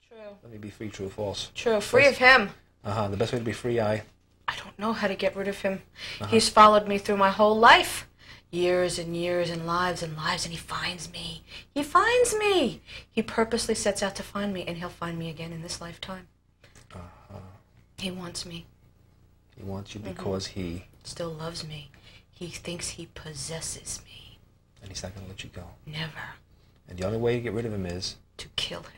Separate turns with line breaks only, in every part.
True.
Let me be free, true, false.
True. Free of him.
The best way to be free,
I don't know how to get rid of him. He's followed me through my whole life. Years and years and lives, and he finds me. He finds me. He purposely sets out to find me, and he'll find me again in this lifetime. He wants me.
He wants you because he...
Still loves me. He thinks he possesses me.
And he's not going to let you go.
Never.
And the only way to get rid of him is...
To kill him.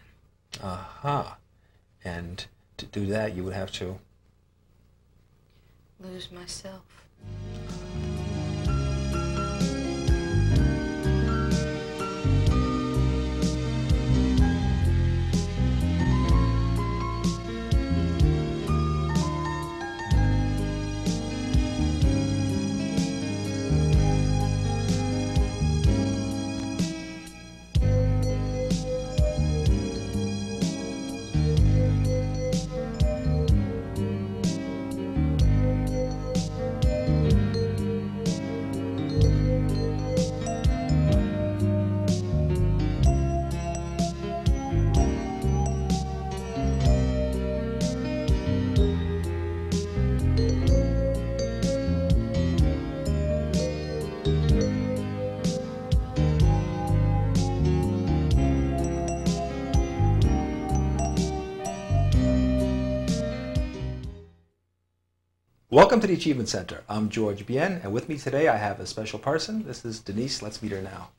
And to do that, you would have to...
Lose myself.
Welcome to the Achievement Center. I'm George Bien, and with me today I have a special person. This is Denise. Let's meet her now.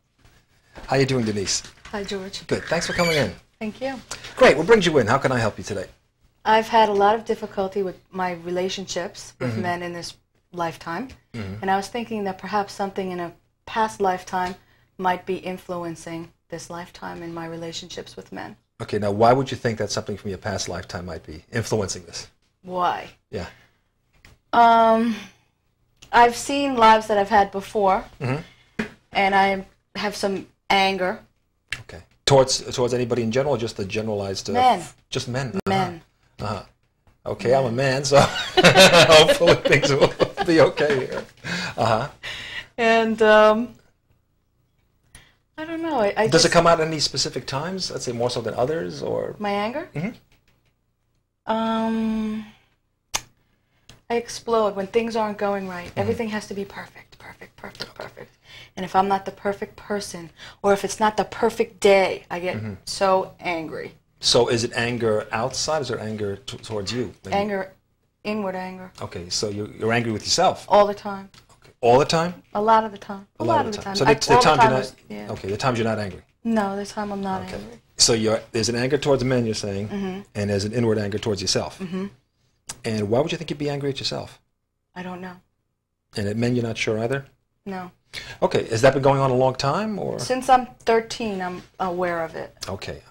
How you doing, Denise?
Hi, George.
Good. Thanks for coming in.
Thank you.
Great. What brings you in? How can I help you today?
I've had a lot of difficulty with my relationships with men in this lifetime, and I was thinking that perhaps something in a past lifetime might be influencing this lifetime in my relationships with men.
Okay. Now, why would you think that something from your past lifetime might be influencing this?
Why?
Yeah.
I've seen lives that I've had before, and I have some anger.
Okay. Towards anybody in general, or just the generalized?
Men.
Just men?
Men.
Okay, I'm a man, so hopefully things will be okay here.
And I don't know.
Does it come out at any specific times? Let's say more so than others, or?
My anger? I explode when things aren't going right. Everything has to be perfect, perfect, perfect, perfect. And if I'm not the perfect person, or if it's not the perfect day, I get so angry.
So is it anger outside, or is it anger towards you? Maybe?
Anger, inward anger.
Okay, so you're angry with yourself?
All the time.
Okay. All the time?
A lot of the time. A lot of the time.
So the times you're not,
yeah.
okay, the times you're not angry?
No, the time I'm not angry.
So there's an anger towards men, you're saying, and there's an inward anger towards yourself. And why would you think you'd be angry at yourself?
I don't know.
And at men, you're not sure either?
No.
Okay, has that been going on a long time, or?
Since I'm 13, I'm aware of it.
Okay,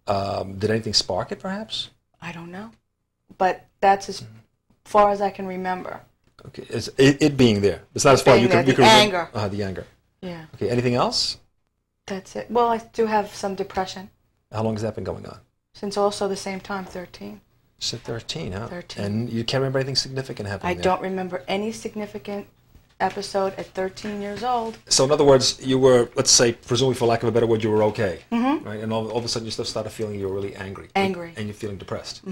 did anything spark it, perhaps?
I don't know. But that's as far as I can remember.
Okay, it being there. It's not as far as you can
remember. Anger.
The anger.
Yeah.
Okay, anything else?
That's it. Well, I do have some depression.
How long has that been going on?
Since also the same time, 13.
So 13, huh?
13.
And you can't remember anything significant happening
I don't remember any significant episode at 13 years old.
So in other words, you were, let's say, presumably for lack of a better word, you were okay, right? And all of a sudden you started feeling you were really angry.
Angry.
And you're feeling depressed.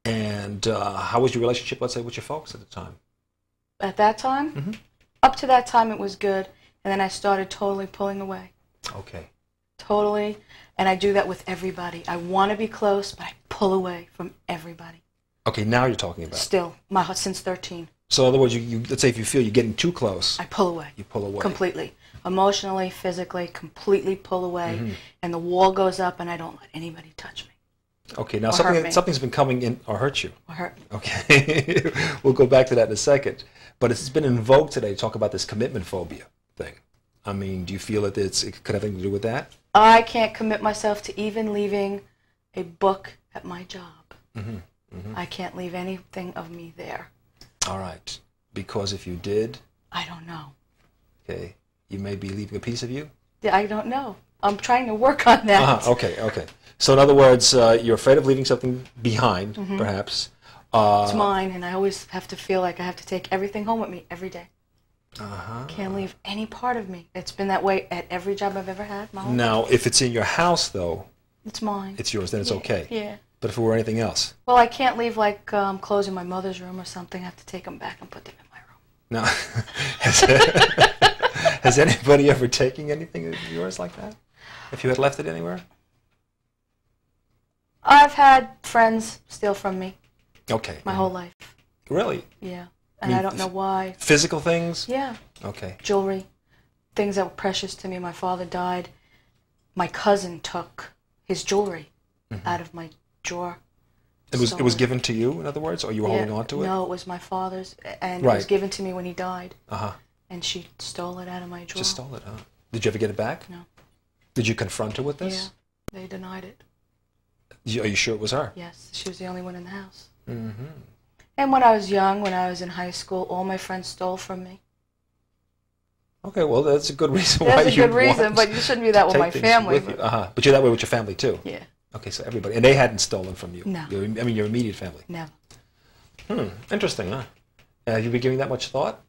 And how was your relationship, let's say, with your folks at the time?
At that time? Up to that time it was good, and then I started totally pulling away.
Okay.
Totally. And I do that with everybody. I want to be close, but I pull away from everybody.
Okay, now you're talking about.
Still, since 13.
So in other words, let's say if you feel you're getting too close.
I pull away.
You pull away.
Completely. Emotionally, physically, completely pull away. And the wall goes up, and I don't let anybody touch me.
Okay, now
Or
something's been coming in, or hurt you.
Or hurt me.
Okay, we'll go back to that in a second. But it's been in vogue today to talk about this commitment phobia thing. I mean, do you feel that it could have anything to do with that?
I can't commit myself to even leaving a book at my job. I can't leave anything of me there.
All right. Because if you did...
I don't know.
Okay. You may be leaving a piece of you?
Yeah, I don't know. I'm trying to work on that.
Okay. So in other words, you're afraid of leaving something behind, perhaps.
It's mine, and I always have to feel like I have to take everything home with me every day. Can't leave any part of me. It's been that way at every job I've ever had.
Now, if it's in your house, though,
It's mine.
It's yours, then it's okay.
Yeah.
But if it were anything else?
Well, I can't leave like clothes in my mother's room or something. I have to take them back and put them in my room.
No. Has anybody ever taken anything of yours like that? If you had left it anywhere?
I've had friends steal from me.
Okay.
My whole life.
Really?
Yeah. And I don't know why.
Physical things?
Yeah.
Okay.
Jewelry. Things that were precious to me. My father died. My cousin took his jewelry out of my drawer.
It was given to you, in other words, or you were holding on to it?
No, it was my father's, and it was given to me when he died.
Uh-huh.
And she stole it out of my drawer.
Just stole it, huh? Did you ever get it back?
No.
Did you confront her with this?
Yeah. They denied it.
Are you sure it was her?
Yes. She was the only one in the house.
Mm-hmm.
And when I was young, when I was in high school, all my friends stole from me.
Okay, well, that's a good reason
why you
That's a good reason,
but you shouldn't be that with my family.
But you're that way with your family, too?
Yeah.
Okay, so everybody. And they hadn't stolen from you?
No.
Your immediate family?
Never.
Interesting, huh? Have you been giving that much thought?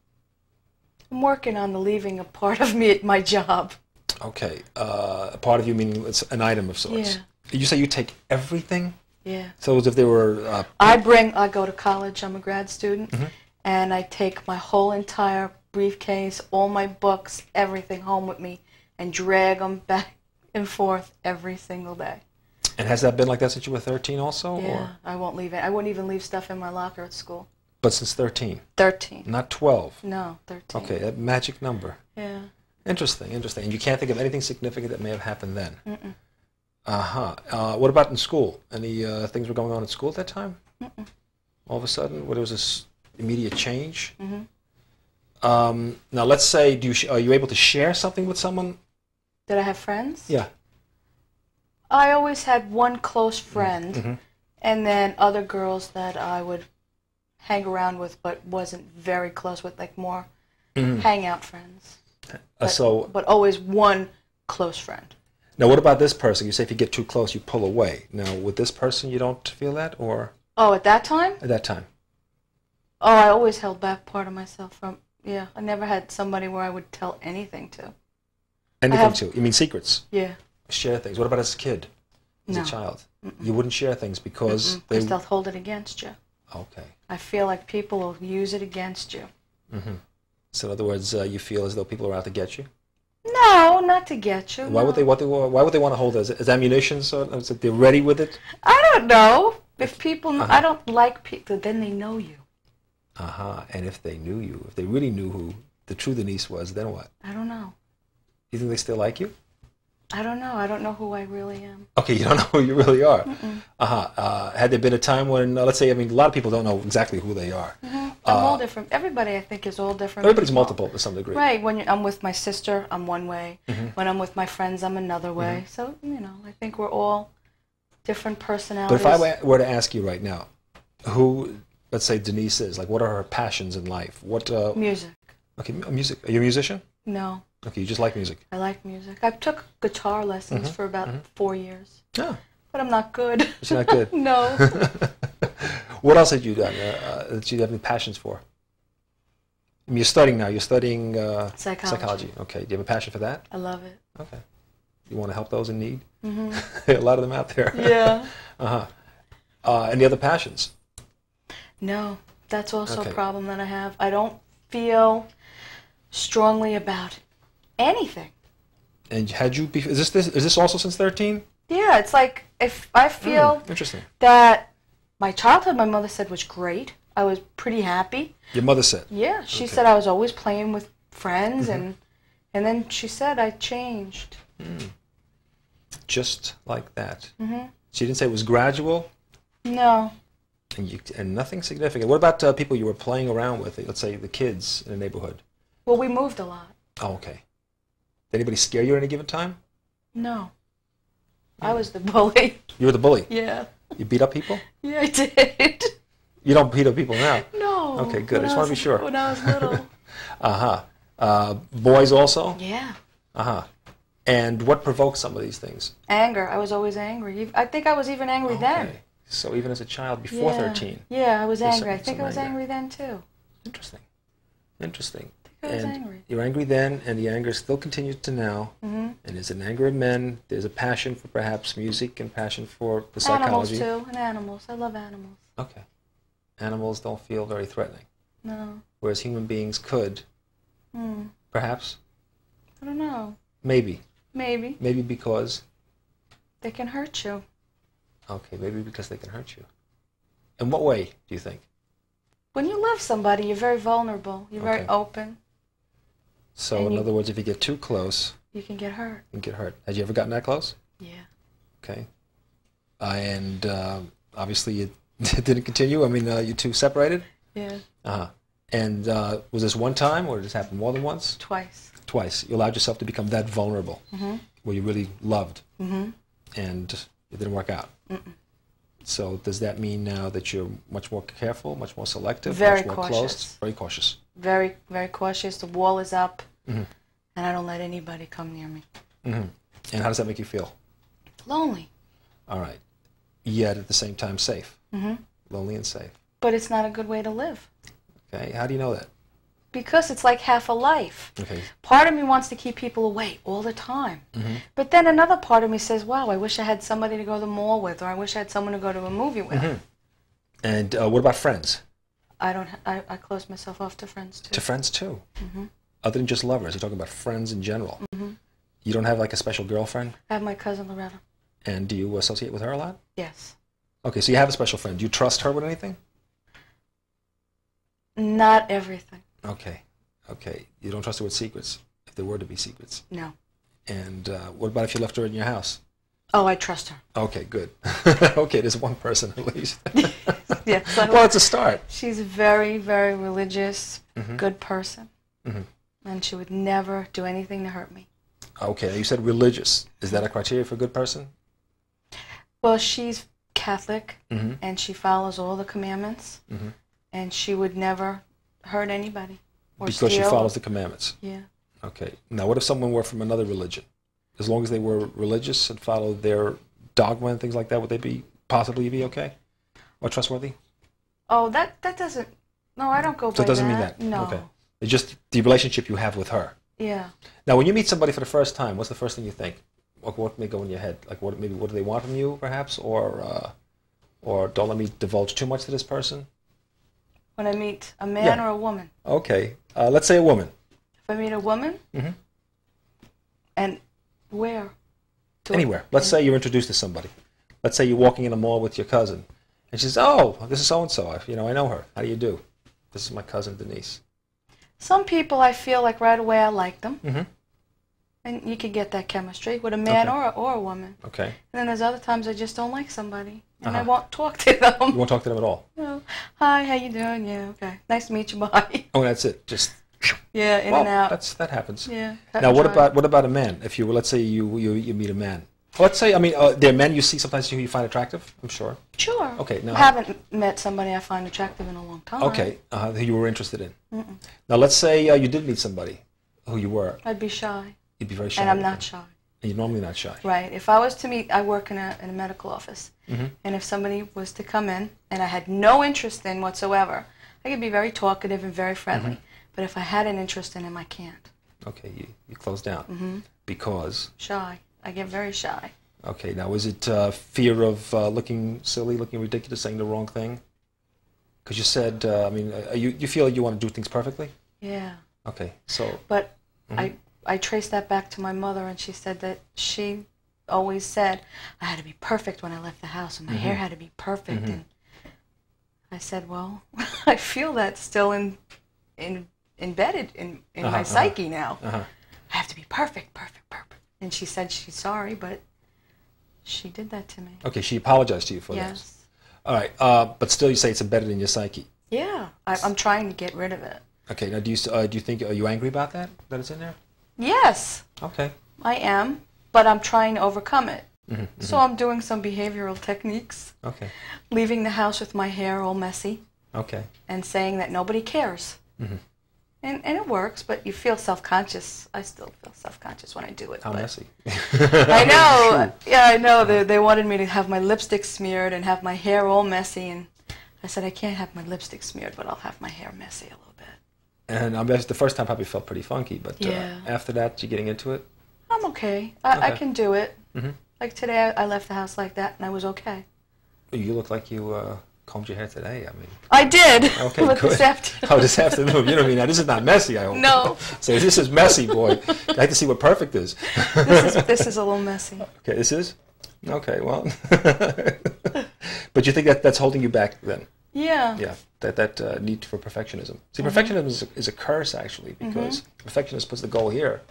I'm working on leaving a part of me at my job.
Okay. A part of you meaning it's an item of sorts.
Yeah.
You say you take everything?
Yeah.
So as if they were...
I go to college, I'm a grad student, and I take my whole entire briefcase, all my books, everything home with me, and drag them back and forth every single day.
And has that been like that since you were 13 also?
Yeah,
or?
I won't leave it. I wouldn't even leave stuff in my locker at school.
But since 13?
13.
Not 12?
No, 13.
Okay, that magic number.
Yeah.
Interesting, interesting. And you can't think of anything significant that may have happened then?
Mm-mm.
Uh-huh. What about in school? Any things were going on at school at that time?
Mm-mm.
All of a sudden, there was this immediate change?
Mm-hmm.
Now, let's say, are you able to share something with someone?
Did I have friends?
Yeah.
I always had one close friend, and then other girls that I would hang around with, but wasn't very close with, like more hangout friends. But always one close friend.
Now, what about this person? You say if you get too close, you pull away. Now, with this person, you don't feel that, or?
Oh, at that time?
At that time.
Oh, I always held back part of myself from, yeah. I never had somebody where I would tell anything to.
Anything to? You mean secrets?
Yeah.
Share things. What about as a kid? As a child? You wouldn't share things because
they'll hold it against you.
Okay.
I feel like people will use it against you.
So in other words, you feel as though people are out to get you?
No, not to get you.
Why would they? Why would they want to hold it as ammunition? So is it they're ready with it?
I don't know. If people, I don't like people, then they know you.
And if they knew you, if they really knew who the true Denise was, then what?
I don't know.
You think they still like you?
I don't know. I don't know who I really am.
Okay, you don't know who you really are. Had there been a time when, let's say, a lot of people don't know exactly who they are.
I'm all different. Everybody, I think, is all different.
Everybody's multiple to some degree.
Right. When I'm with my sister, I'm one way. When I'm with my friends, I'm another way. So, I think we're all different personalities.
But if I were to ask you right now, who, let's say, Denise is, like, what are her passions in life? What?
Music.
Okay, music. Are you a musician?
No.
Okay, you just like music.
I like music. I took guitar lessons for about 4 years.
Yeah.
But I'm not good.
But you're not good?
No.
What else had you done that you have any passions for? I mean, you're studying now. You're studying psychology. Okay. Do you have a passion for that?
I love it.
Okay. You want to help those in need? A lot of them out there.
Yeah.
Any other passions?
No. That's also a problem that I have. I don't feel strongly about anything.
And had you? Is this also since 13?
Yeah, it's like if I feel
interesting
that my childhood, my mother said, was great. I was pretty happy.
Your mother said?
Yeah, she said I was always playing with friends, and then she said I changed.
Just like that. She didn't say it was gradual.
No.
And nothing significant. What about people you were playing around with? Let's say the kids in the neighborhood.
Well, we moved a lot.
Oh, okay. Did anybody scare you at any given time?
No. I was the bully.
You were the bully?
Yeah.
You beat up people?
Yeah, I did.
You don't beat up people now?
No.
Okay, good. I just want to be sure.
When I was little.
Boys also?
Yeah.
And what provoked some of these things?
Anger. I was always angry. I think I was even angry then.
So even as a child before 13?
Yeah, I was angry. I think I was angry then too.
Interesting. Interesting.
I think I was angry.
You're angry then, and the anger still continues to now.
Mm-hmm.
And there's an anger in men. There's a passion for perhaps music and passion for the psychology.
Animals too, and animals. I love animals.
Okay. Animals don't feel very threatening.
No.
Whereas human beings could. Perhaps.
I don't know.
Maybe.
Maybe.
Maybe because.
They can hurt you.
Okay, maybe because they can hurt you. In what way do you think?
When you love somebody, you're very vulnerable. You're very open.
So, in other words, if you get too close,
you can get hurt.
You can get hurt. Had you ever gotten that close?
Yeah.
Okay. And obviously it didn't continue. I mean, you two separated?
Yeah.
Uh-huh. And was this one time, or did this happen more than once?
Twice.
Twice. You allowed yourself to become that vulnerable, where you really loved, and it didn't work out. So does that mean now that you're much more careful, much more selective, much more close? Very cautious.
Very, very cautious. The wall is up, and I don't let anybody come near me.
And how does that make you feel?
Lonely.
All right. Yet at the same time safe. Lonely and safe.
But it's not a good way to live.
Okay. How do you know that?
Because it's like half a life.
Okay.
Part of me wants to keep people away all the time. But then another part of me says, wow, I wish I had somebody to go to the mall with, or I wish I had someone to go to a movie with.
And what about friends?
I close myself off to friends too.
To friends too? Other than just lovers, you're talking about friends in general. You don't have like a special girlfriend?
I have my cousin Loretta.
And do you associate with her a lot?
Yes.
Okay, so you have a special friend. Do you trust her with anything?
Not everything.
Okay. Okay. You don't trust her with secrets, if there were to be secrets?
No.
And what about if you left her in your house?
Oh, I trust her.
Okay, good. Okay, there's one person at least.
Yes.
Well, it's a start.
She's a very, very religious, good person. And she would never do anything to hurt me.
Okay, you said religious. Is that a criteria for a good person?
Well, she's Catholic, and she follows all the commandments, and she would never hurt anybody or
because
steal.
she follows the commandments?
Yeah.
Okay. Now, what if someone were from another religion? As long as they were religious and followed their dogma and things like that, would they possibly be okay? Or trustworthy?
Oh, that doesn't... No, I don't go by that.
So it doesn't mean that?
No.
Okay. It's just the relationship you have with her.
Yeah.
Now, when you meet somebody for the first time, what's the first thing you think? What may go in your head? Like, what do they want from you, perhaps? Or don't let me divulge too much to this person?
When I meet a man or a woman?
Okay. Let's say a woman.
If I meet a woman? And where?
Anywhere. Let's say you're introduced to somebody. Let's say you're walking in a mall with your cousin. And she says, oh, this is so-and-so. I know her. How do you do? This is my cousin, Denise.
Some people, I feel like right away I like them. And you could get that chemistry with a man or a woman. Okay. And then there's other times I just don't like somebody. And I won't talk to them.
You won't talk to them at all?
No. Hi, how you doing? Yeah, okay. Nice to meet you, bye.
Oh, that's it. Just...
Yeah, in and out.
That happens.
Yeah.
Now, what about a man? If you let's say you meet a man. Let's say there are men you see sometimes who you find attractive. I'm sure.
Sure.
Okay. Now
I haven't met somebody I find attractive in a long time.
Okay. Who you were interested in. Now, let's say you did meet somebody who you were.
I'd be shy.
You'd be very shy.
And I'm not shy.
And you're normally not shy.
Right. If I was to meet, I work in a medical office, and if somebody was to come in and I had no interest in whatsoever, I could be very talkative and very friendly. But if I had an interest in him, I can't.
Okay, you close down. Because? Shy.
I get very shy.
Okay, now is it fear of looking silly, looking ridiculous, saying the wrong thing? Because you said, you feel like you want to do things perfectly?
Yeah.
Okay, so...
But I traced that back to my mother, and she said that she always said I had to be perfect when I left the house, and my hair had to be perfect. And I said, well, I feel that still embedded in my psyche now. I have to be perfect, perfect, perfect. And she said she's sorry, but she did that to me. Okay, she apologized to you for that. Yes. All right, but still you say it's embedded in your psyche. Yeah, I'm trying to get rid of it. Okay, now do you think, are you angry about that it's in there? Yes. Okay. I am, but I'm trying to overcome it. So I'm doing some behavioral techniques. Okay. Leaving the house with my hair all messy. Okay. And saying that nobody cares. And it works, but you feel self-conscious. I still feel self-conscious when I do it. How messy. I know. Yeah, I know. They wanted me to have my lipstick smeared and have my hair all messy. And I said, I can't have my lipstick smeared, but I'll have my hair messy a little bit.
And I guess the first time probably felt pretty funky, but
Yeah.
after that, you getting into it?
I'm okay. I
Okay.
can do it.
Mm-hmm.
Like today, I left the house like that, and I was okay.
You look like you combed your hair today. I mean,
I did.
okay,
But
good.
this afternoon.
Oh, this afternoon. You know what I mean? Now, this is not messy, I hope.
No.
So this is messy, boy. I like to see what perfect is.
This is a little messy.
Okay, this is? Okay, well. But you think that's holding you back then?
Yeah.
Yeah, that need for perfectionism. See, perfectionism is a curse, actually, because perfectionist puts the goal here.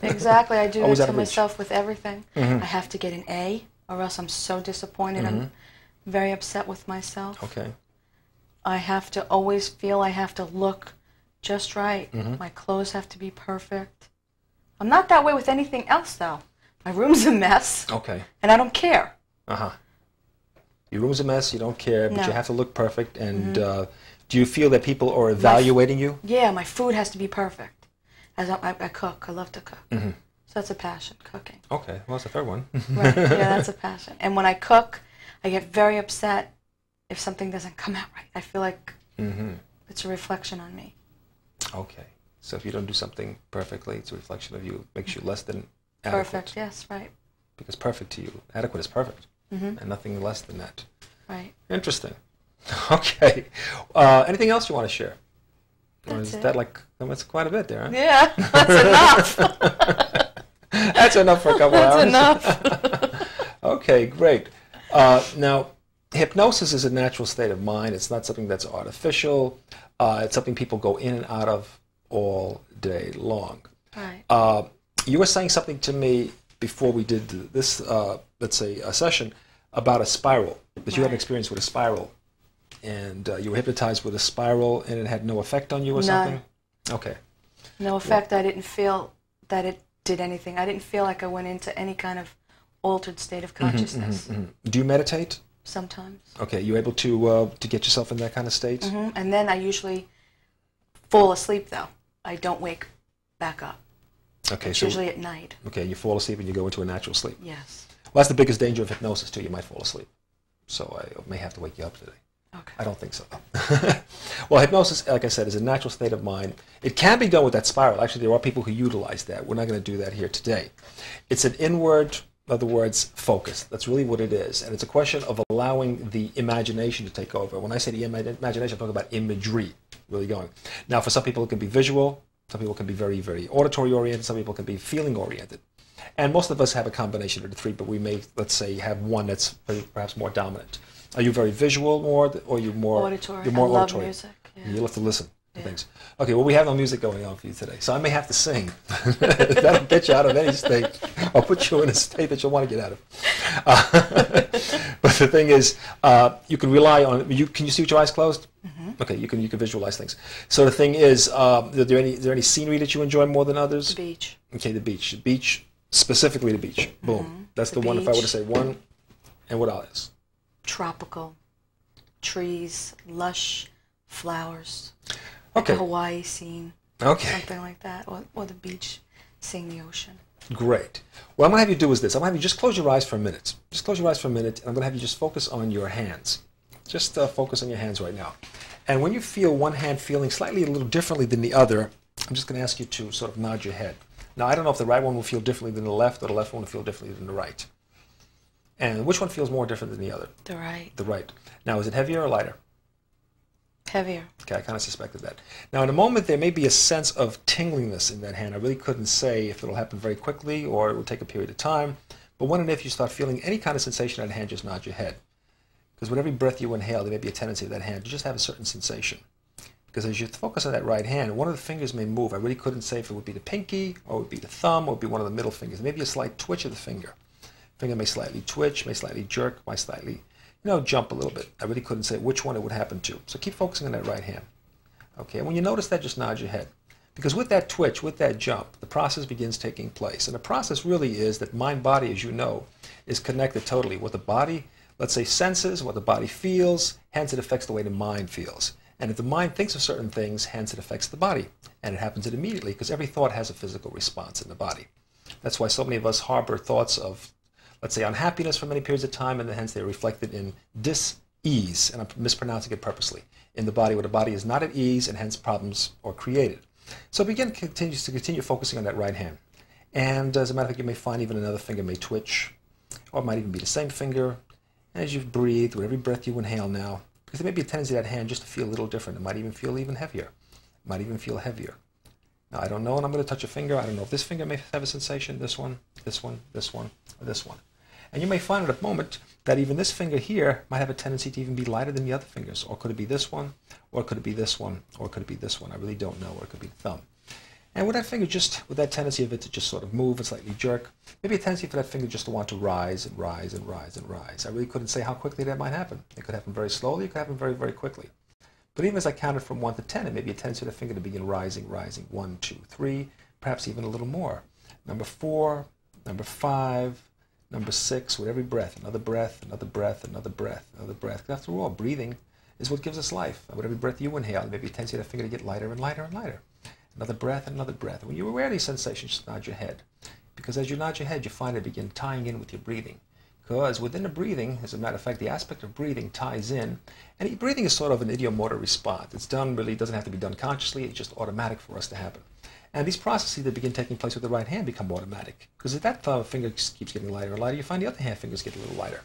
Exactly. I do
Always
that
out
to
of reach.
myself with everything. I have to get an A, or else I'm so disappointed. I'm very upset with myself.
Okay.
I have to always feel I have to look just right. My clothes have to be perfect. I'm not that way with anything else, though. My room's a mess,
Okay.
and I don't care.
Uh-huh. Your room's a mess, you don't care, but
No.
you have to look perfect. And do you feel that people are evaluating you?
Yeah, my food has to be perfect. As I cook. I love to cook. So that's a passion, cooking.
Okay, well, that's the third one.
Right, yeah, that's a passion. And when I cook, I get very upset if something doesn't come out right. I feel like it's a reflection on me.
Okay. So if you don't do something perfectly, it's a reflection of you. It makes you less than adequate.
Perfect, yes, right.
Because perfect to you, adequate is perfect. And nothing less than that.
Right.
Interesting. Okay. Anything else you want to share? Or
That's
is
it.
that like, that's quite a bit there, huh?
Yeah, that's enough.
That's enough for a couple hours.
That's enough.
Okay, great. Now, hypnosis is a natural state of mind. It's not something that's artificial. It's something people go in and out of all day long.
Right.
You were saying something to me before we did this, let's say, a session about a spiral, that you had an
Right.
experience with a spiral. And you were hypnotized with a spiral and it had no effect on you or
None.
something? Okay.
No effect. I didn't feel that it did anything. I didn't feel like I went into any kind of altered state of consciousness.
Do you meditate?
Sometimes.
Okay, you able to get yourself in that kind of state?
And then I usually fall asleep, though. I don't wake back up.
Okay,
It's
so
usually at night.
okay, you fall asleep and you go into a natural sleep.
Yes.
Well, that's the biggest danger of hypnosis too. You might fall asleep. So I may have to wake you up today.
Okay.
I don't think so. Well, hypnosis, like I said, is a natural state of mind. It can be done with that spiral. Actually, there are people who utilize that. We're not going to do that here today. It's an inward, in other words, focus. That's really what it is. And it's a question of allowing the imagination to take over. When I say the imagination, I'm talking about imagery, really going. Now, for some people, it can be visual. Some people can be very, very auditory-oriented. Some people can be feeling-oriented. And most of us have a combination of the three, but we may, let's say, have one that's perhaps more dominant. Are you very visual more, or are you more
Auditory.
You're more
I love
auditory.
music. Yeah.
You love to listen to
Yeah.
things. Okay, well, we have no music going on for you today, so I may have to sing. That'll get you out of any state, or put you in a state that you'll want to get out of. But the thing is, you can rely on. Can you see with your eyes closed? Okay, you can visualize things. So the thing is, is there any scenery that you enjoy more than others?
The beach.
Okay, the beach. The beach, specifically the beach. Boom. That's the one. If I were to
beach.
say one, and what else?
Tropical. Trees. Lush flowers.
Okay.
Like a Hawaii scene.
Okay.
Something like that. Or the beach. Seeing the ocean.
Great. What I'm going to have you do is this. I'm going to have you just close your eyes for a minute. Just close your eyes for a minute, and I'm going to have you just focus on your hands. Just focus on your hands right now. And when you feel one hand feeling slightly a little differently than the other, I'm just going to ask you to sort of nod your head. Now, I don't know if the right one will feel differently than the left, or the left one will feel differently than the right. And which one feels more different than the other?
The right.
The right. Now, is it heavier or lighter?
Heavier.
Okay, I kind of suspected that. Now, in a moment, there may be a sense of tingliness in that hand. I really couldn't say if it'll happen very quickly or it will take a period of time. But when and if you start feeling any kind of sensation in that hand, just nod your head. Because with every breath you inhale, there may be a tendency of that hand to just have a certain sensation. Because as you focus on that right hand, one of the fingers may move. I really couldn't say if it would be the pinky, or it would be the thumb, or it would be one of the middle fingers. Maybe a slight twitch of the finger. Finger may slightly twitch, may slightly jerk, might slightly, jump a little bit. I really couldn't say which one it would happen to. So keep focusing on that right hand. Okay, and when you notice that, just nod your head. Because with that twitch, with that jump, the process begins taking place. And the process really is that mind-body, as you know, is connected totally. What the body, let's say, senses, what the body feels, hence it affects the way the mind feels. And if the mind thinks of certain things, hence it affects the body. And it happens immediately, because every thought has a physical response in the body. That's why so many of us harbor thoughts of, let's say, unhappiness for many periods of time, and hence they're reflected in ease, and I'm mispronouncing it purposely, in the body where the body is not at ease and hence problems are created. So continue focusing on that right hand. And as a matter of fact, you may find even another finger may twitch, or it might even be the same finger. As you breathe, with every breath you inhale now, because there may be a tendency of that hand just to feel a little different. It might even feel even heavier. It might even feel heavier. Now, I don't know, and I'm going to touch a finger. I don't know if this finger may have a sensation, this one, this one, this one, or this one. And you may find at a moment that even this finger here might have a tendency to even be lighter than the other fingers. Or could it be this one, or could it be this one, or could it be this one? I really don't know, or it could be the thumb. And with that finger, just with that tendency of it to just sort of move and slightly jerk, maybe a tendency for that finger just to want to rise and rise and rise and rise. I really couldn't say how quickly that might happen. It could happen very slowly, it could happen very, very quickly. But even as I counted from 1 to 10, it may be a tendency for the finger to begin rising, rising. 1, 2, 3, perhaps even a little more. Number 4, number 5, number 6, with every breath, another breath, another breath, another breath, another breath. Because after all, breathing is what gives us life. And with every breath you inhale, it may be a tendency for the finger to get lighter and lighter and lighter. Another breath and another breath. When you're aware of these sensations, just nod your head. Because as you nod your head, you find it begin tying in with your breathing. Because within the breathing, as a matter of fact, the aspect of breathing ties in. And breathing is sort of an idiomotor response. It's done, really doesn't have to be done consciously. It's just automatic for us to happen. And these processes that begin taking place with the right hand become automatic. Because if that finger keeps getting lighter and lighter, you find the other hand fingers get a little lighter.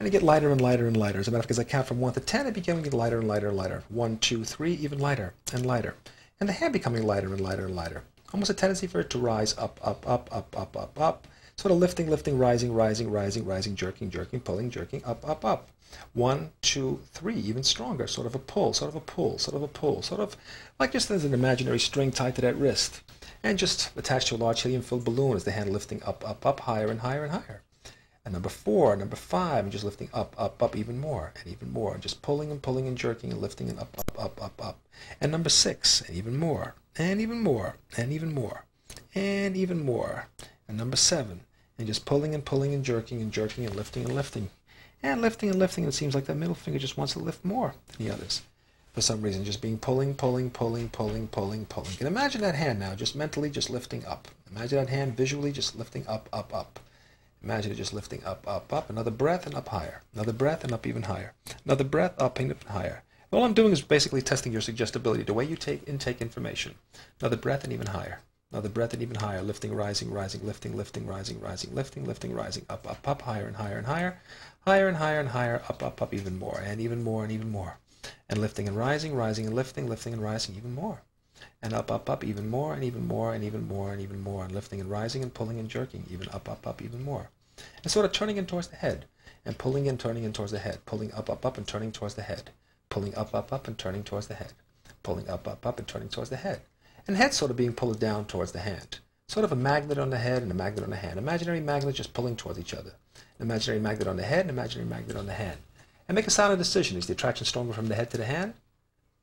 And they get lighter and lighter and lighter. As a matter of fact, as I count from 1 to 10, it begins getting lighter and lighter and lighter. 1, 2, 3, even lighter and lighter. And the hand becoming lighter and lighter and lighter. Almost a tendency for it to rise up, up, up, up, up, up, up. Sort of lifting, lifting, rising, rising, rising, rising, jerking, jerking, pulling, jerking, up, up, up. 1, 2, 3, even stronger. Sort of a pull, sort of a pull, sort of a pull. Sort of like just as an imaginary string tied to that wrist. And just attached to a large helium-filled balloon as the hand lifting up, up, up, higher and higher and higher. And number 4, number 5, and just lifting up, up, up, even more, and even more. And just pulling and jerking and lifting and up, up, up, up, up. And number 6, and even more, and even more, and even more, and even more. And number 7, and just pulling and jerking and jerking and lifting and lifting. And lifting and lifting, and it seems like that middle finger just wants to lift more than the others. For some reason, just being pulling. And imagine that hand now, just mentally just lifting up. Imagine that hand visually just lifting up, up, up. Imagine it just lifting up, up, up. Another breath and up higher. Another breath and up even higher. Another breath up and higher. All I'm doing is basically testing your suggestibility, the way you intake information. Another breath and even higher. Another breath and even higher. Lifting, rising, rising, lifting, lifting, rising, rising, lifting, lifting, rising, up, up, up, higher and higher and higher. Higher and higher and higher, up, up, up, even more, and even more and even more. And lifting and rising, rising and lifting, lifting and rising even more. And up, up, up, even more and even more and even more and even more. And lifting and rising and pulling and jerking, even up, up, up, even more. And sort of turning in towards the head. And pulling in, turning in towards the head. Pulling up, up, up, and turning towards the head. Pulling up, up, up, and turning towards the head. Pulling up, up, up, and turning towards the head. And the head sort of being pulled down towards the hand. Sort of a magnet on the head and a magnet on the hand. Imaginary magnets just pulling towards each other. An imaginary magnet on the head, an imaginary magnet on the hand. And make a silent decision. Is the attraction stronger from the head to the hand?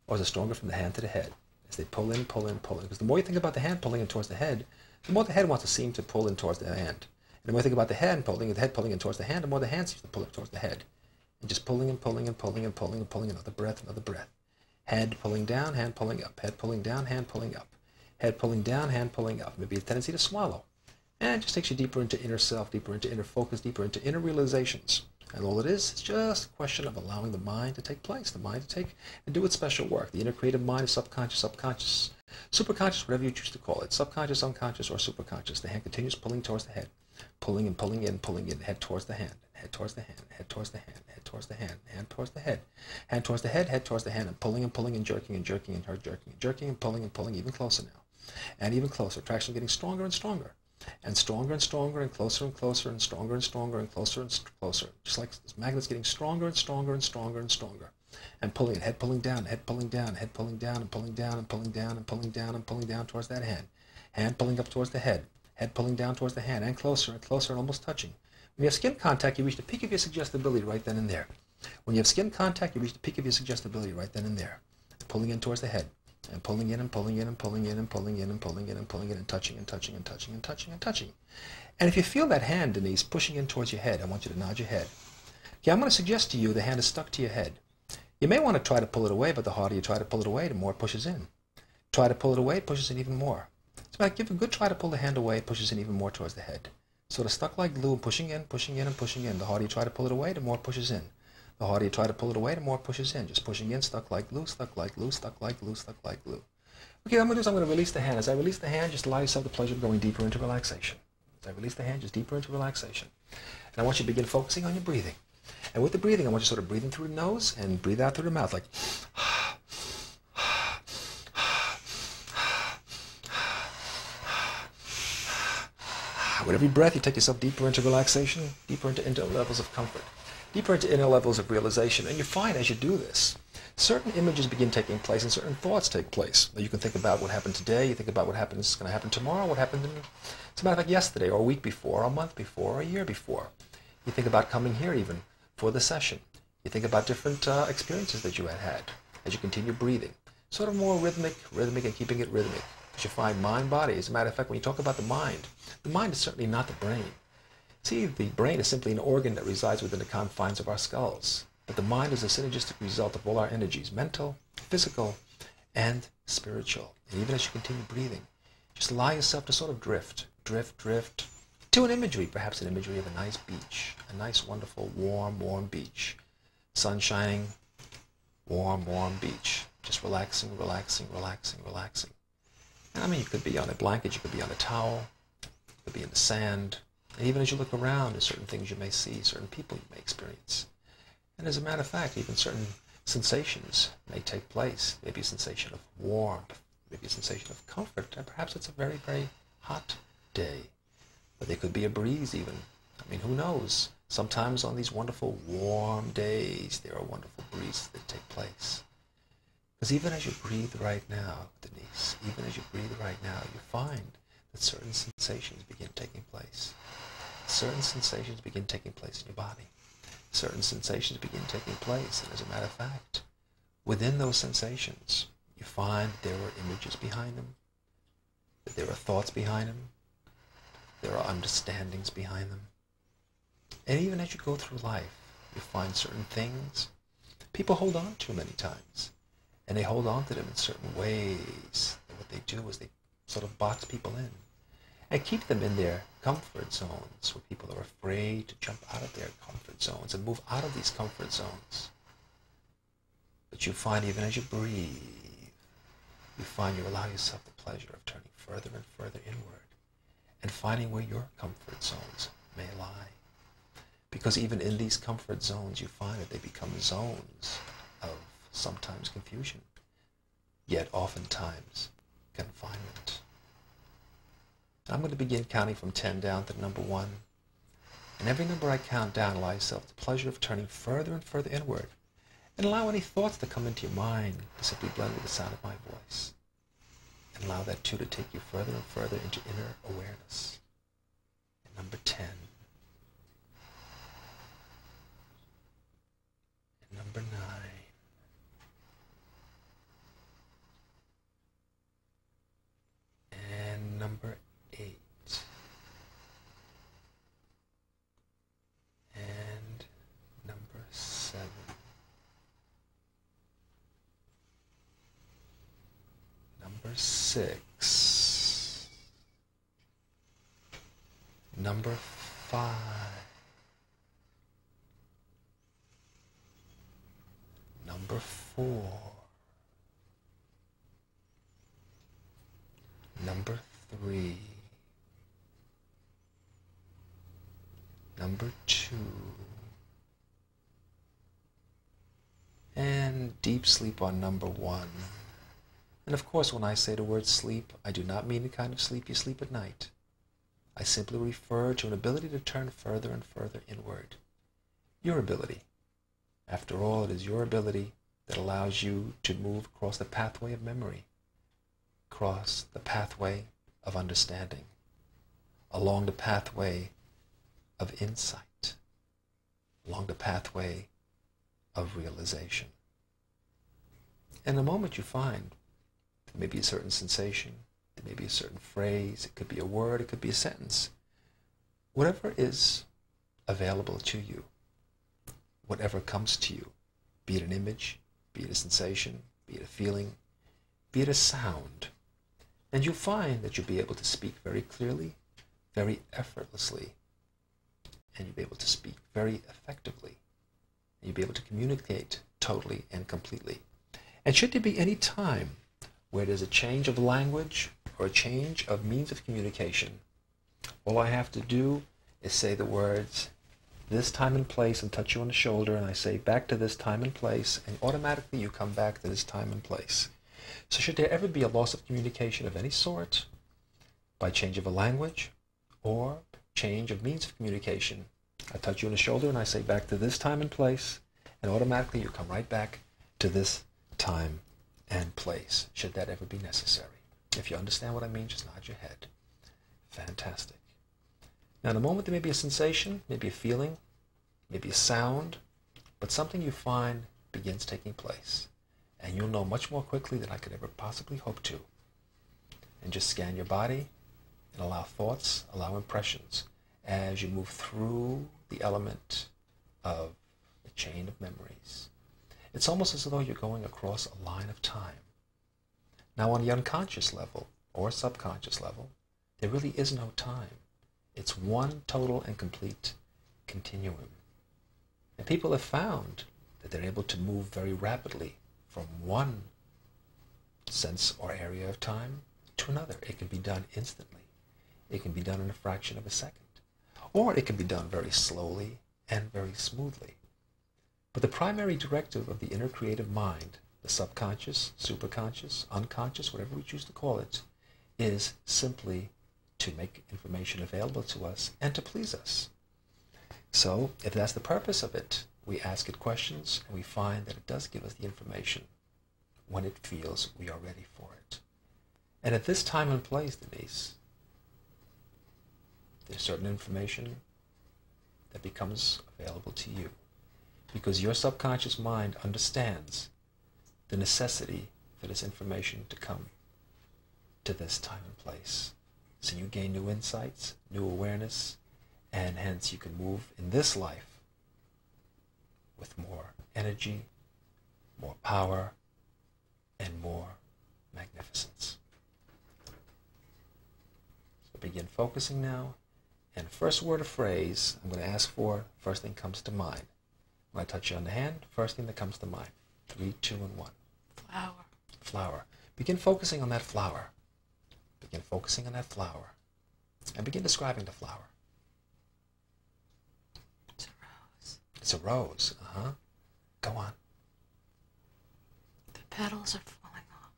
Or is it stronger from the hand to the head? As they pull in, pull in, pull in. Because the more you think about the hand pulling in towards the head, the more the head wants to seem to pull in towards the hand. And the more you think about the head pulling in towards the hand, the more the hand seems to pull in towards the head. And just pulling and pulling and pulling and pulling and pulling. Another breath, another breath. Head pulling down, hand pulling up. Head pulling down, hand pulling up. Head pulling down, hand pulling up. Maybe a tendency to swallow. And it just takes you deeper into inner self, deeper into inner focus, deeper into inner realizations. And all it is just a question of allowing the mind to take place, the mind to take and do its special work. The inner creative mind is subconscious, subconscious, superconscious, whatever you choose to call it, subconscious, unconscious, or superconscious. The hand continues pulling towards the head, pulling and pulling in, head towards the hand, head towards the hand, head towards the hand, head towards the hand, hand towards the head, hand towards the head, head towards the hand, and pulling and jerking and jerking and jerking and pulling even closer now, and even closer. Attraction getting stronger and stronger. And stronger and stronger and closer and closer and stronger and stronger and closer and closer. Just like this magnet's getting stronger and stronger and stronger and stronger. And pulling it, head pulling down, head pulling down, head pulling down and pulling down and pulling down and pulling down and pulling down towards that hand. Hand pulling up towards the head pulling down towards the hand and closer and almost touching. When you have skin contact, you reach the peak of your suggestibility right then and there. When you have skin contact, you reach the peak of your suggestibility right then and there. Pulling in towards the head. And pulling in and pulling in and pulling in and pulling in and pulling in and pulling in and touching and touching and touching and touching and touching. And if you feel that hand, Denise, pushing in towards your head, I want you to nod your head. Okay, I'm going to suggest to you the hand is stuck to your head. You may want to try to pull it away, but the harder you try to pull it away, the more it pushes in. Try to pull it away, it pushes in even more. So give a good try to pull the hand away, it pushes in even more towards the head. Sort of stuck like glue, pushing in and pushing in. The harder you try to pull it away, the more it pushes in. The harder you try to pull it away, the more it pushes in. Just pushing in, stuck like glue, stuck like glue, stuck like glue, stuck like glue. Okay, what I'm going to do is I'm going to release the hand. As I release the hand, just allow yourself the pleasure of going deeper into relaxation. As I release the hand, just deeper into relaxation. And I want you to begin focusing on your breathing. And with the breathing, I want you to sort of breathe in through the nose and breathe out through the mouth, like with every breath, you take yourself deeper into relaxation, deeper into inner levels of comfort, deeper into inner levels of realization. And you find as you do this, certain images begin taking place and certain thoughts take place. You can think about what happened today, you think about what is going to happen tomorrow, what happened, as a matter of fact, yesterday, or a week before, or a month before, or a year before. You think about coming here even for the session. You think about different experiences that you had as you continue breathing. Sort of more rhythmic and keeping it rhythmic. As you find mind, body. As a matter of fact, when you talk about the mind is certainly not the brain. See, the brain is simply an organ that resides within the confines of our skulls. But the mind is a synergistic result of all our energies, mental, physical, and spiritual. And even as you continue breathing, just allow yourself to sort of drift to an imagery, perhaps an imagery of a nice beach, a nice, wonderful, warm beach. Sun shining, warm beach. Just relaxing. And I mean, you could be on a blanket, you could be on a towel, you could be in the sand. And even as you look around, there's certain things you may see, certain people you may experience. And as a matter of fact, even certain sensations may take place. Maybe a sensation of warmth, maybe a sensation of comfort, and perhaps it's a very, very hot day. But there could be a breeze even. I mean, who knows? Sometimes on these wonderful warm days, there are wonderful breezes that take place. Because even as you breathe right now, Denise, even as you breathe right now, you find that certain sensations begin taking place. Certain sensations begin taking place in your body. Certain sensations begin taking place, and as a matter of fact, within those sensations, you find there are images behind them, that there are thoughts behind them, there are understandings behind them. And even as you go through life, you find certain things people hold on to many times. And they hold on to them in certain ways. And what they do is they sort of box people in and keep them in their comfort zones, where people are afraid to jump out of their comfort zones and move out of these comfort zones. But you find even as you breathe, you find you allow yourself the pleasure of turning further and further inward and finding where your comfort zones may lie. Because even in these comfort zones, you find that they become zones of sometimes confusion, yet oftentimes confinement. I'm going to begin counting from 10 down to number 1. And every number I count down, allow yourself the pleasure of turning further and further inward. And allow any thoughts that come into your mind to simply blend with the sound of my voice. And allow that too to take you further and further into inner awareness. And number 10. And number 9. And number 8. And number 7. Number 6. Number 5. Number 4. Number 3. Number 2. And deep sleep on number 1. And of course, when I say the word sleep, I do not mean the kind of sleep you sleep at night. I simply refer to an ability to turn further and further inward. Your ability. After all, it is your ability that allows you to move across the pathway of memory, across the pathway of understanding, along the pathway of insight, along the pathway of realization. And the moment you find there may be a certain sensation, there may be a certain phrase, it could be a word, it could be a sentence, whatever is available to you, whatever comes to you, be it an image, be it a sensation, be it a feeling, be it a sound, and you'll find that you'll be able to speak very clearly, very effortlessly, and you'll be able to speak very effectively. You'll be able to communicate totally and completely. And should there be any time where there's a change of language or a change of means of communication, all I have to do is say the words, this time and place, and touch you on the shoulder, and I say back to this time and place, and automatically you come back to this time and place. So should there ever be a loss of communication of any sort, by change of a language or change of means of communication, I touch you on the shoulder and I say back to this time and place, and automatically you come right back to this time and place, should that ever be necessary. If you understand what I mean, just nod your head. Fantastic. Now in a moment there may be a sensation, maybe a feeling, maybe a sound, but something you find begins taking place. And you'll know much more quickly than I could ever possibly hope to. And just scan your body and allow thoughts, allow impressions as you move through the element of the chain of memories. It's almost as though you're going across a line of time. Now on the unconscious level or subconscious level, there really is no time. It's one total and complete continuum. And people have found that they're able to move very rapidly from one sense or area of time to another. It can be done instantly. It can be done in a fraction of a second. Or it can be done very slowly and very smoothly. But the primary directive of the inner creative mind, the subconscious, superconscious, unconscious, whatever we choose to call it, is simply to make information available to us and to please us. So if that's the purpose of it, we ask it questions and we find that it does give us the information when it feels we are ready for it. And at this time and place, Denise, there's certain information that becomes available to you because your subconscious mind understands the necessity for this information to come to this time and place. So you gain new insights, new awareness, and hence you can move in this life with more energy, more power, and more magnificence. So begin focusing now. And first word or phrase I'm going to ask for, first thing comes to mind. When I touch you on the hand, first thing that comes to mind. 3, 2, and 1.
Flower.
Flower. Begin focusing on that flower. Begin focusing on that flower. And begin describing the flower.
It's a rose.
It's a rose. Go on.
The petals are falling off.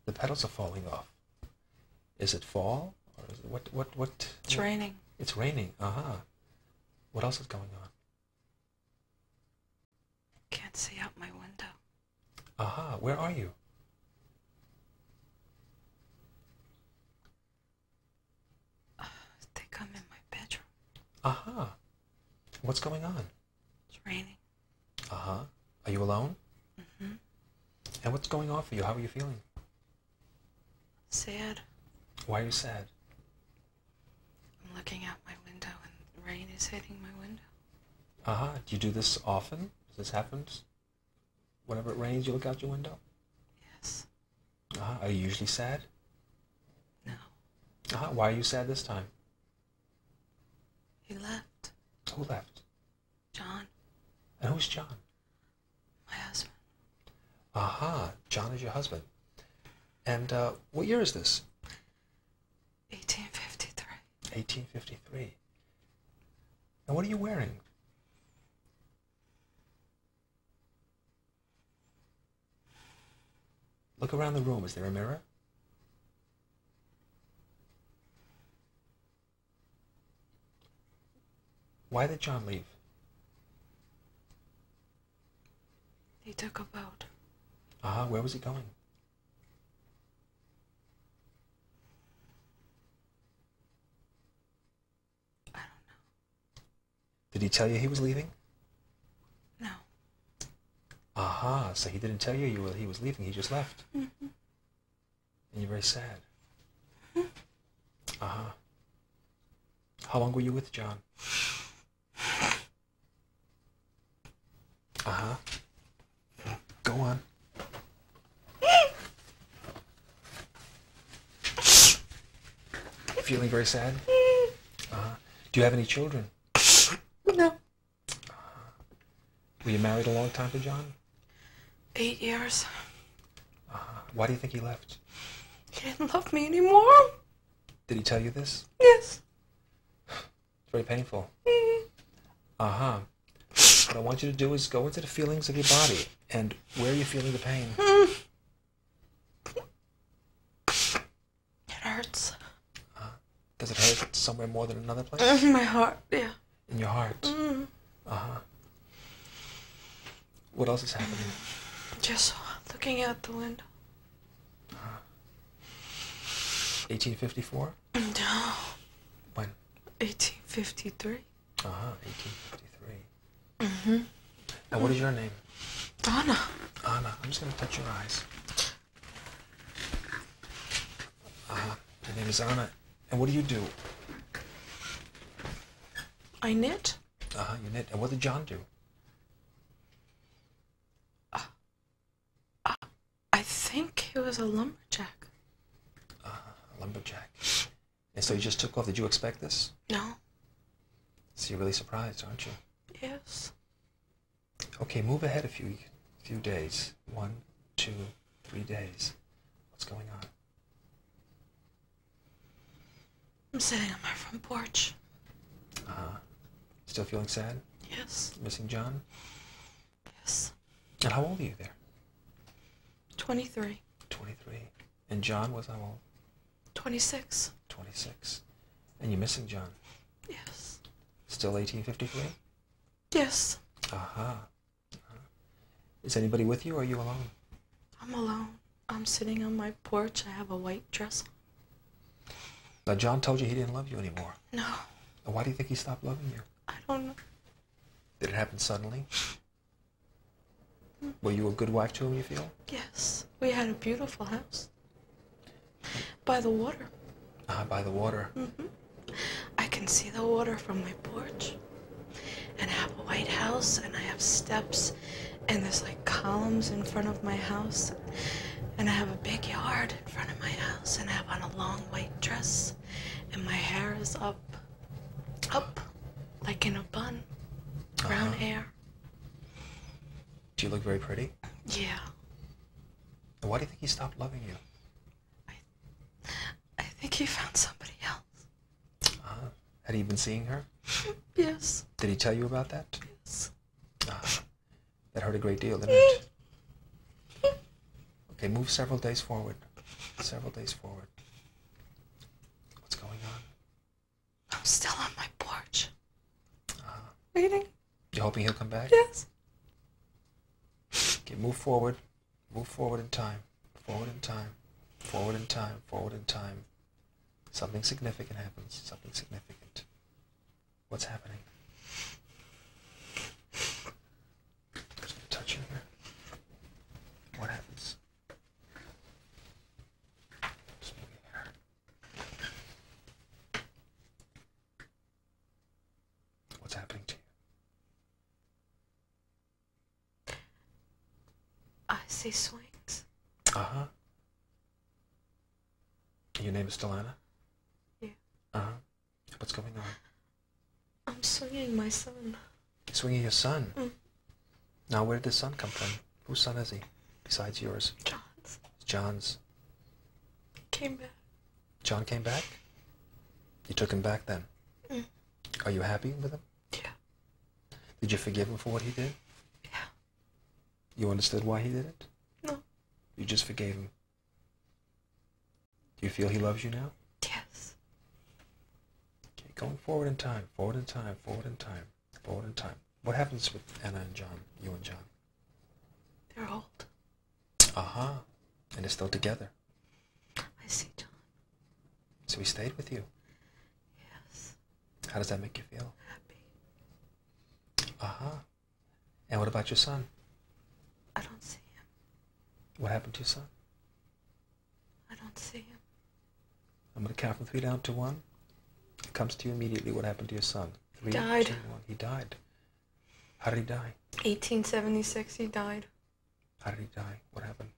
The petals are falling off. Is it fall? Or is it what?
It's raining.
It's raining. What else is going on?
Can't see out my window.
Where are you?
I think I'm in my bedroom.
What's going on?
It's raining.
Are you alone?
Mm-hmm.
And what's going on for you? How are you feeling?
Sad.
Why are you sad?
I'm looking out my window and rain is hitting my window.
Do you do this often? Does this happen? Whenever it rains, you look out your window?
Yes.
Are you usually sad?
No.
Why are you sad this time?
He left.
Who left?
John.
And who's John?
My husband.
John is your husband. And what year is this?
1853.
1853. And what are you wearing? Look around the room. Is there a mirror? Why did John leave?
He took a boat.
Where was he going?
I don't know.
Did he tell you he was leaving?
No.
So he didn't tell you he was leaving, he just left.
Mm-hmm.
And you're very sad. How long were you with John? Go on. Feeling very sad? Do you have any children?
No.
Were you married a long time to John?
8 years.
Why do you think he left?
He didn't love me anymore.
Did he tell you this?
Yes.
It's very painful. Uh-huh. What I want you to do is go into the feelings of your body. And where are you feeling the pain?
It hurts.
Does it hurt somewhere more than another place?
In my heart, yeah.
In your heart? What else is happening?
Just looking out the window.
1854?
No.
When?
1853.
1853. And what is your name?
Anna.
Anna. I'm just going to touch your eyes. Your name is Anna. And what do you do?
I knit.
You knit. And what did John do?
I think he was a lumberjack.
A lumberjack. And so you just took off. Did you expect this?
No.
So you're really surprised, aren't you?
Yes.
Okay, move ahead a few days. 1, 2, 3 days. What's going on?
I'm sitting on my front porch.
Still feeling sad?
Yes.
Missing John?
Yes.
And how old are you there?
23.
23. And John was how old?
26.
26. And you're missing John?
Yes.
Still 1853?
Yes.
Is anybody with you or are you alone?
I'm alone. I'm sitting on my porch. I have a white dress on.
Now, John told you he didn't love you anymore.
No.
And why do you think he stopped loving you?
I don't know.
Did it happen suddenly? Were you a good wife to him, you feel?
Yes. We had a beautiful house. By the water.
By the water.
I can see the water from my porch. And I have a white house, and I have steps, and there's like columns in front of my house. And I have a big yard in front of my house, and I have on a long white dress, and my hair is up, like in a bun, brown hair.
Do you look very pretty?
Yeah.
And why do you think he stopped loving you?
I think he found somebody else.
Had he been seeing her?
Yes.
Did he tell you about that?
Yes.
That hurt a great deal, didn't it? Okay, move several days forward. Several days forward. What's going on?
I'm still on my porch. Waiting.
You hoping he'll come back?
Yes.
Okay, move forward. Move forward in time. Forward in time. Forward in time. Forward in time. Something significant happens. Something significant. What's happening? Just gonna touch you here. What happens? Just move your hair. What's happening to you?
I see swings.
Your name is still Anna?
Yeah.
What's going on?
I'm swinging my son.
Swinging your son? Now, where did this son come from? Whose son is he, besides yours?
John's.
John's.
Came back.
John came back? You took him back then? Are you happy with him?
Yeah.
Did you forgive him for what he did?
Yeah.
You understood why he did it?
No.
You just forgave him. Do you feel he loves you now?
Yes.
Okay, going forward in time, forward in time, forward in time, forward in time. What happens with Anna and John, you and John?
They're old.
And they're still together.
I see John.
So he stayed with you.
Yes.
How does that make you feel?
Happy.
And what about your son?
I don't see him.
What happened to your son?
I don't see him.
I'm going to count from 3 down to 1. It comes to you immediately. What happened to your son? 3,
Died.
2, 1. He died. How did he die?
1876, he died.
How did he die? What happened?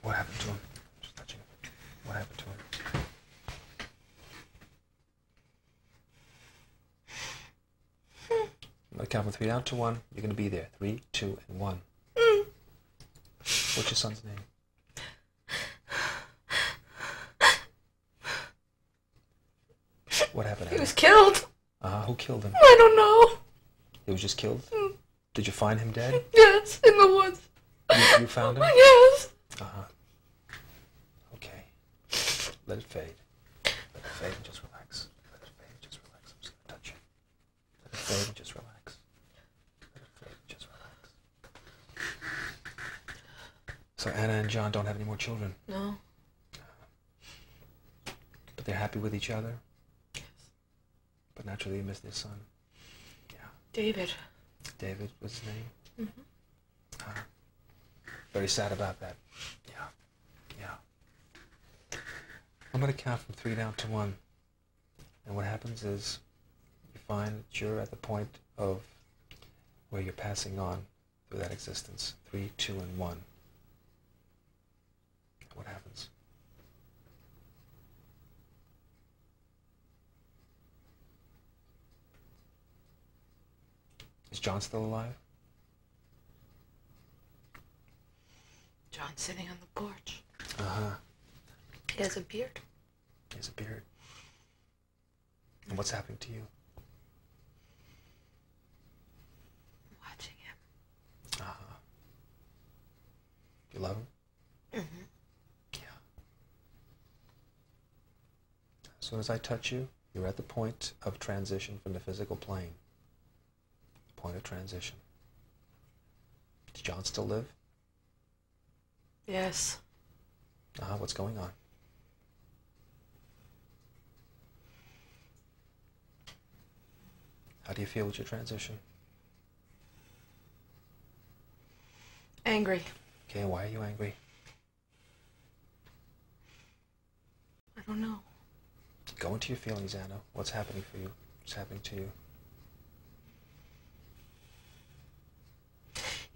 What happened to him? Just touching him. What happened to him? I'm going to count from 3 down to 1. You're going to be there. 3, 2, and 1. What's your son's name? What happened?
He was killed.
Who killed him?
I don't know.
He was just killed? Did you find him dead?
Yes, in the woods.
You found him?
Yes.
Okay. Let it fade. Let it fade and just relax. Let it fade and just relax. I'm just going to touch you. Let it fade and just relax. Let it fade and just relax. So Anna and John don't have any more children?
No.
But they're happy with each other? Yes. But naturally they miss their son? Yeah.
David.
David was his name?
Mm-hmm.
Very sad about that. Yeah. I'm going to count from 3 down to 1. And what happens is you find that you're at the point of where you're passing on through that existence. 3, 2, and 1. What happens? Is John still alive?
John's sitting on the porch.
He
has a beard.
He has a beard. And what's happening to you?
Watching him.
You love him?
Mm-hmm.
Yeah. As soon as I touch you, you're at the point of transition from the physical plane. Point of transition. Does John still live?
Yes.
What's going on? How do you feel with your transition?
Angry.
Okay, why are you angry?
I don't know.
Go into your feelings, Anna. What's happening for you? What's happening to you?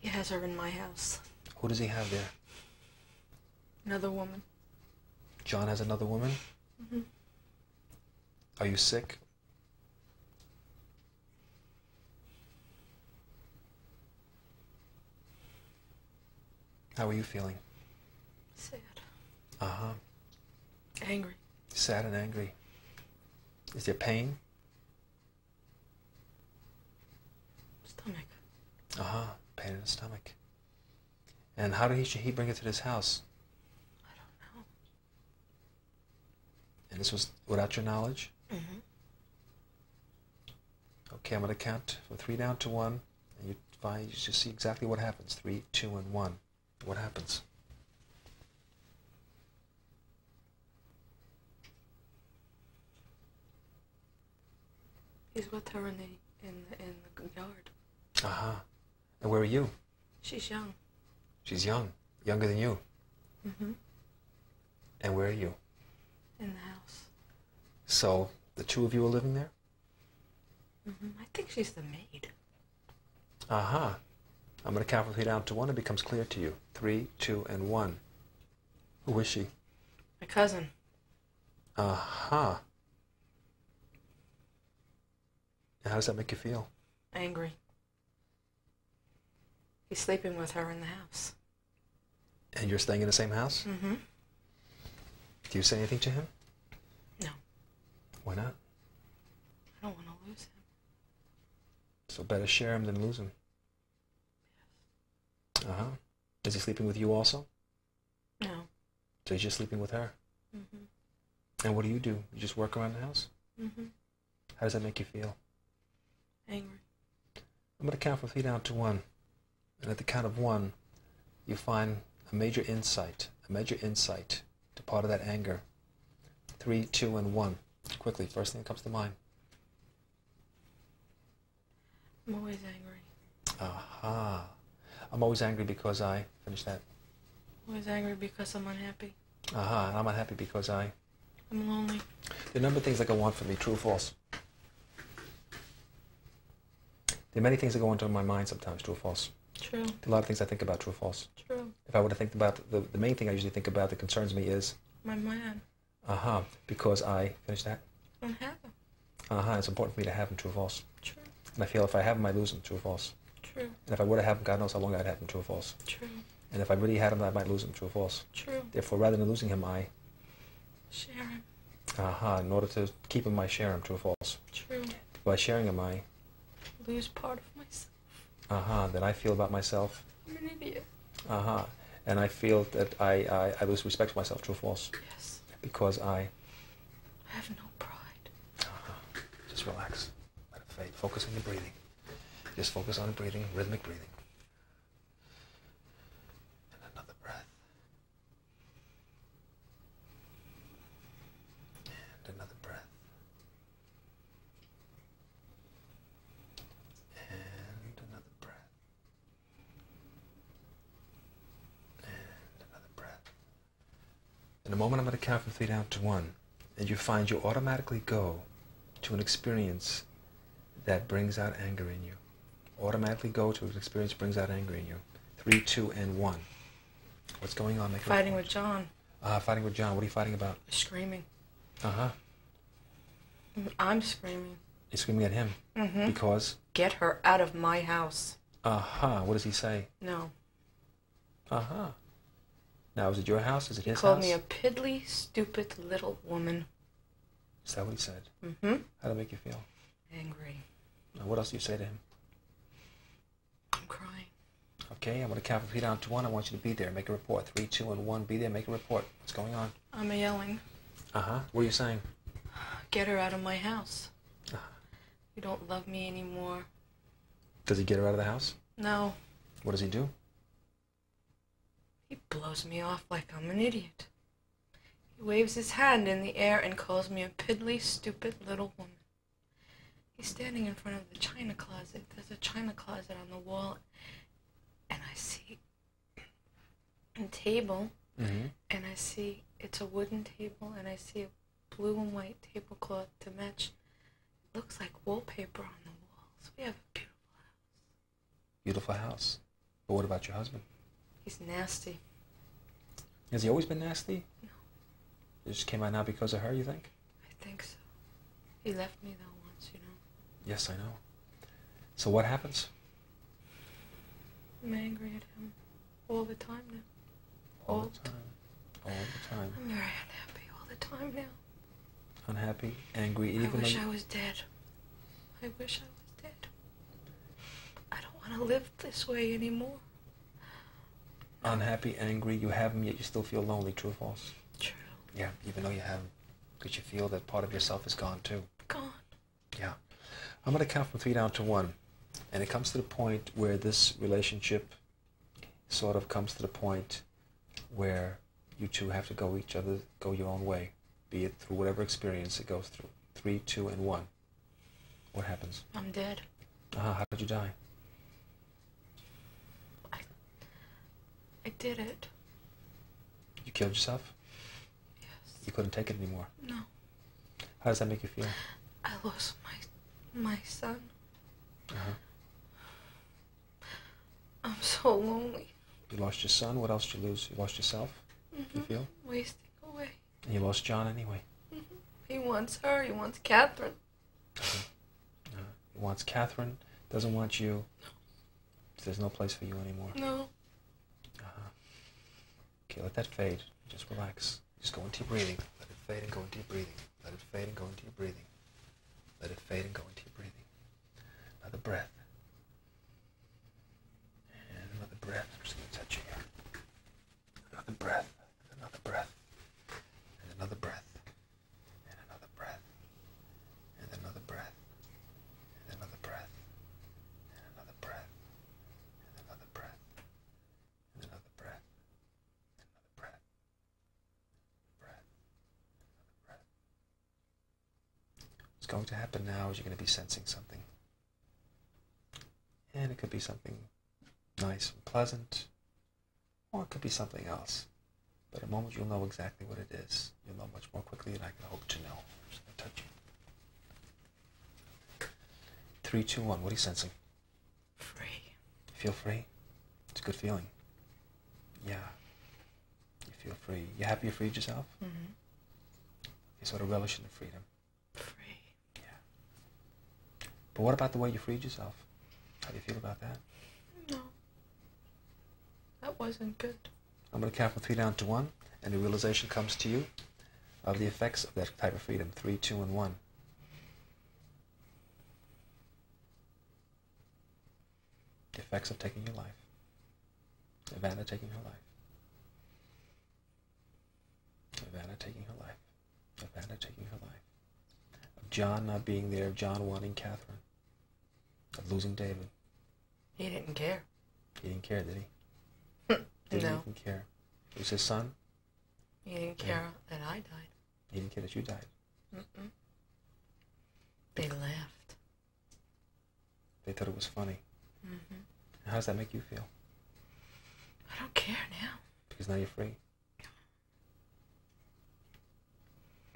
He has her in my house.
Who does he have there?
Another woman.
John has another woman?
Mm-hmm.
Are you sick? How are you feeling?
Sad. Angry.
Sad and angry. Is there pain?
Stomach.
Pain in the stomach. And how did he bring it to this house?
I don't know.
And this was without your knowledge?
Mm-hmm.
Okay, I'm going to count from 3 down to 1, and you just see exactly what happens. 3, 2, and 1. What happens?
He's with her in the yard.
And where are you?
She's young.
She's young. Younger than you.
Mm-hmm.
And where are you?
In the house.
So, the two of you are living there?
Mm-hmm. I think she's the maid.
I'm going to count from 3 down to 1. It becomes clear to you. 3, 2, and 1. Who is she?
My cousin.
And how does that make you feel?
Angry. He's sleeping with her in the house.
And you're staying in the same house?
Mm-hmm.
Do you say anything to him?
No.
Why not?
I don't want to lose him.
So better share him than lose him.
Yes.
Is he sleeping with you also?
No.
So he's just sleeping with her?
Mm-hmm.
And what do? You just work around the house?
Mm-hmm.
How does that make you feel?
Angry.
I'm going to count from 3 down to 1. And at the count of 1, you find a major insight to part of that anger. 3, 2, and 1. Quickly, first thing that comes to mind.
I'm always angry.
I'm always angry because I... Finish that.
I'm always angry because I'm unhappy.
And I'm unhappy because I'm
lonely.
There are a number of things that go on for me, true or false. There are many things that go into my mind sometimes, true or false.
True.
There are a lot of things I think about, true or false.
True.
If I were to think about, the main thing I usually think about that concerns me is...
My man.
Because I... Finish that.
I don't have him.
It's important for me to have him, true or false.
True.
And I feel if I have them, I lose them. True or false?
True.
And if I were to have them, God knows how long I'd have them. True or false?
True.
And if I really had him, I might lose him. True or false?
True.
Therefore, rather than losing him, I
share him.
In order to keep him, I share him. True or false?
True.
By sharing him, I
lose part of myself.
Then I feel about myself.
I'm an idiot.
And I feel that I lose respect for myself. True or false?
Yes.
Because I
have no pride.
Just relax. Let it fade. Focus on your breathing. Just focus on breathing, rhythmic breathing. And another breath. And another breath. And another breath. And another breath. In a moment, I'm going to count from 3 down to 1. And you find you automatically go to an experience that brings out anger in you. Automatically go to an experience that brings out anger in you. 3, 2, and 1. What's going on?
Fighting with John.
Fighting with John. What are you fighting about?
Screaming.
Uh-huh.
I'm screaming.
You're screaming at him?
Mm-hmm.
Because?
Get her out of my house.
What does he say?
No.
Now, is it your house? Is it his house?
He called me a piddly, stupid little woman.
Is that what he said?
Mm-hmm.
How did it make you feel?
Angry.
Now, what else do you say to him?
I'm crying.
Okay, I'm going to count from 3 down to 1. I want you to be there. Make a report. 3, 2, and 1. Be there. Make a report. What's going on?
I'm yelling.
What are you saying?
Get her out of my house. You don't love me anymore.
Does he get her out of the house?
No.
What does he do?
He blows me off like I'm an idiot. He waves his hand in the air and calls me a piddly, stupid little woman. He's standing in front of the china closet. There's a china closet on the wall, and I see a table, and I see it's a wooden table, and I see a blue and white tablecloth to match. It looks like wallpaper on the walls. We have a beautiful house.
Beautiful house. But what about your husband?
He's nasty.
Has he always been nasty?
No.
It just came out now because of her, you think?
I think so. He left me though once, you know.
Yes, I know. So what happens?
I'm angry at him all the time now.
All the time. All the time.
I'm very unhappy all the time now.
Unhappy, angry,
I wish I was dead. I wish I was dead. I don't want to live this way anymore.
Unhappy, angry, you have him, yet you still feel lonely. True or false?
True.
Yeah, even though you have him. Because you feel that part of yourself is gone too.
Gone.
Yeah. I'm going to count from 3 down to 1. And it comes to the point where this relationship sort of comes to the point where you two have to go your own way. Be it through whatever experience it goes through. 3, 2, and 1. What happens?
I'm dead.
How did you die?
I did it.
You killed yourself?
Yes.
You couldn't take it anymore?
No.
How does that make you feel?
I lost my son. I'm so lonely.
You lost your son. What else did you lose? You lost yourself? You feel?
Wasting away.
And you lost John anyway.
He wants her. He wants Catherine.
He wants Catherine. Doesn't want you. No. There's no place for you anymore.
No.
Okay, let that fade. Just relax. Just go into your breathing. Let it fade and go into your breathing. Let it fade and go into your breathing. Let it fade and go into your breathing. Another breath. And another breath. I'm just going to touch you here. Another breath. Another breath. And another breath. And another breath. And another breath. And another breath. And another breath. And another breath. And another breath. What's going to happen now is you're going to be sensing something. And it could be something nice and pleasant, or it could be something else. But at the moment you'll know exactly what it is. You'll know much more quickly than I can hope to know. I'm just going to touch you. 3, 2, 1. What are you sensing?
Free.
You feel free? It's a good feeling. Yeah. You feel free. You happy you freed yourself?
Mm-hmm.
You sort of relish in the freedom.
Free.
Yeah. But what about the way you freed yourself? How do you feel about that?
No. That wasn't good.
I'm going to count from 3 down to 1, and the realization comes to you of the effects of that type of freedom. 3, 2, and 1. The effects of taking your life. Ivana taking her life. Ivana taking her life. Ivana taking her life. Of John not being there, of John wanting Catherine. Of losing David.
He didn't care.
He didn't care, did he? Didn't even care. It was his son.
He didn't care that I died.
He didn't care that you died.
Mm-mm. They laughed.
They thought it was funny.
Mm-hmm.
How does that make you feel?
I don't care now.
Because now you're free.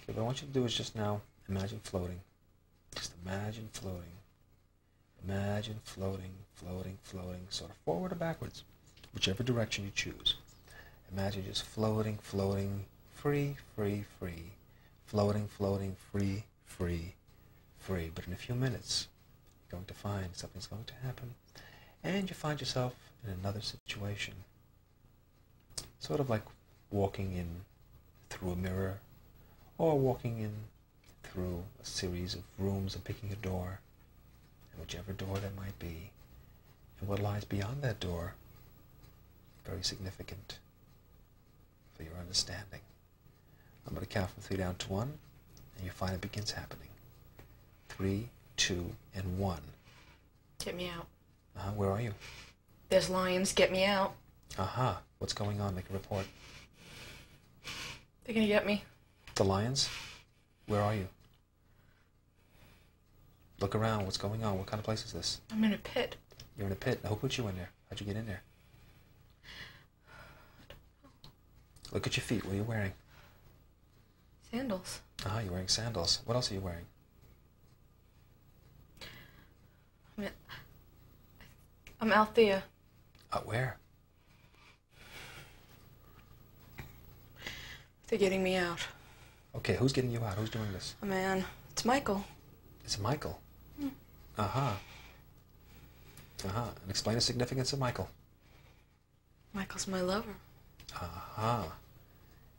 Okay, what I want you to do is just now imagine floating. Just imagine floating. Imagine floating, floating, floating, sort of forward or backwards, whichever direction you choose. Imagine just floating, floating, free, free, free. Floating, floating, free, free, free. But in a few minutes, you're going to find something's going to happen. And you find yourself in another situation. Sort of like walking in through a mirror, or walking in through a series of rooms and picking a door, and whichever door that might be, and what lies beyond that door, very significant for your understanding. I'm going to count from 3 down to 1, and you find it begins happening. 3, 2, and 1.
Get me out.
Where are you?
There's lions. Get me out.
What's going on? Make a report.
They're gonna get me.
The lions? Where are you? Look around. What's going on? What kind of place is this?
I'm in a pit.
You're in a pit. Now, who put you in there? How'd you get in there? Look at your feet. What are you wearing?
Sandals.
You're wearing sandals. What else are you wearing?
I'm Althea.
Where?
They're getting me out.
Okay, who's getting you out? Who's doing this?
A man. It's Michael.
It's Michael. And explain the significance of Michael.
Michael's my lover.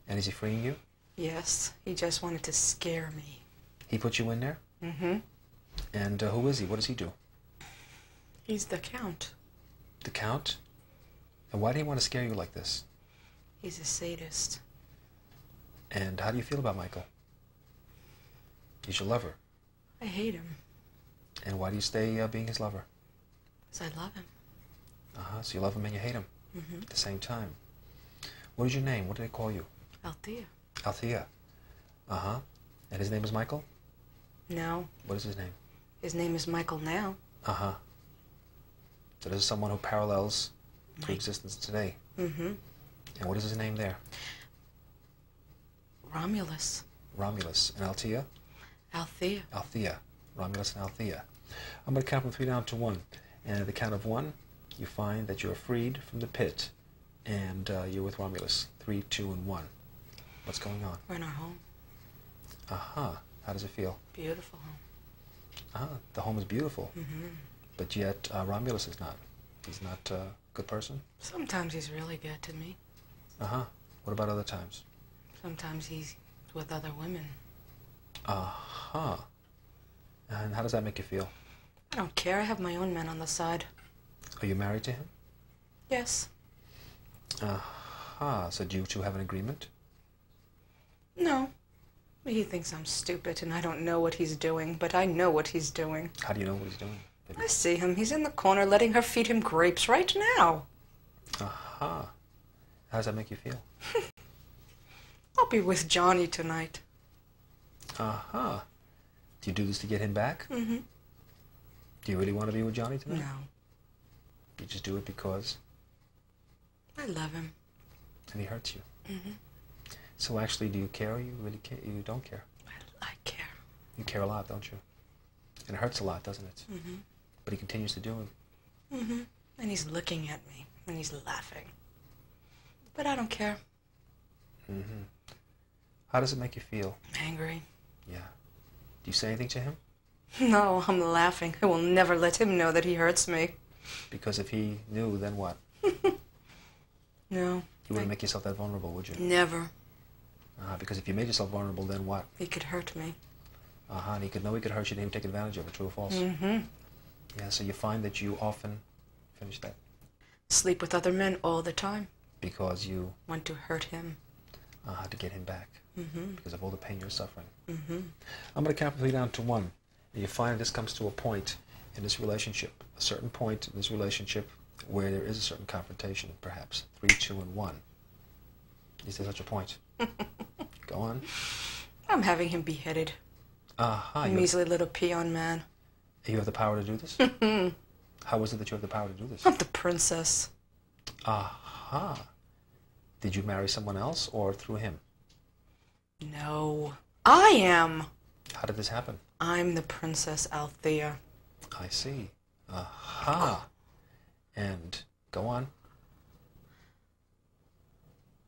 And is he freeing you?
Yes. He just wanted to scare me.
He put you in there?
Mm-hmm.
And who is he? What does he do?
He's the Count.
The Count? And why do he want to scare you like this?
He's a sadist.
And how do you feel about Michael? He's your lover.
I hate him.
And why do you stay being his lover?
Because I love him.
So you love him and you hate him at the same time. What is your name? What do they call you?
Althea.
Althea. And his name is Michael?
No.
What is his name?
His name is Michael now.
So this is someone who parallels to existence today. And what is his name there?
Romulus.
Romulus. And Althea?
Althea.
Althea. Romulus and Althea. I'm going to count from 3 down to 1. And at the count of 1, you find that you're freed from the pit. And you're with Romulus. 3, 2, and 1. What's going on?
We're in our home.
How does it feel?
Beautiful home.
The home is beautiful. But yet Romulus is not. He's not a good person?
Sometimes he's really good to me.
What about other times?
Sometimes he's with other women.
And how does that make you feel?
I don't care. I have my own men on the side.
Are you married to him?
Yes.
So do you two have an agreement?
No. He thinks I'm stupid and I don't know what he's doing, but I know what he's doing.
How do you know what he's doing?
I see him. He's in the corner letting her feed him grapes right now.
How does that make you feel?
I'll be with Johnny tonight.
Do you do this to get him back? Do you really want to be with Johnny tonight?
No.
You just do it because?
I love him.
And he hurts you? So actually, do you care or you really care? You don't care?
I care.
You care a lot, don't you? And it hurts a lot, doesn't it? But he continues to do it.
And he's looking at me, and he's laughing. But I don't care.
How does it make you feel?
Angry.
Yeah. Do you say anything to him?
No, I'm laughing. I will never let him know that he hurts me.
Because if he knew, then what?
No.
You wouldn't make yourself that vulnerable, would you?
Never.
Because if you made yourself vulnerable, then what?
He could hurt me.
And he could know he could hurt you and he would take advantage of it, true or false?
Mm-hmm.
Yeah, so you find that you often, finish that.
Sleep with other men all the time.
Because you
want to hurt him.
To get him back.
Mm-hmm.
Because of all the pain you're suffering.
Mm-hmm.
I'm going to count 3 down to 1. And you find this comes to a point in this relationship, a certain point in this relationship where there is a certain confrontation, perhaps. 3, 2, and 1. Is there such a point? Go on.
I'm having him beheaded. Measly little peon man.
You have the power to do this? How is it that you have the power to do this?
I'm the princess.
Did you marry someone else or through him?
No. I am.
How did this happen?
I'm the Princess Althea.
I see. And go on.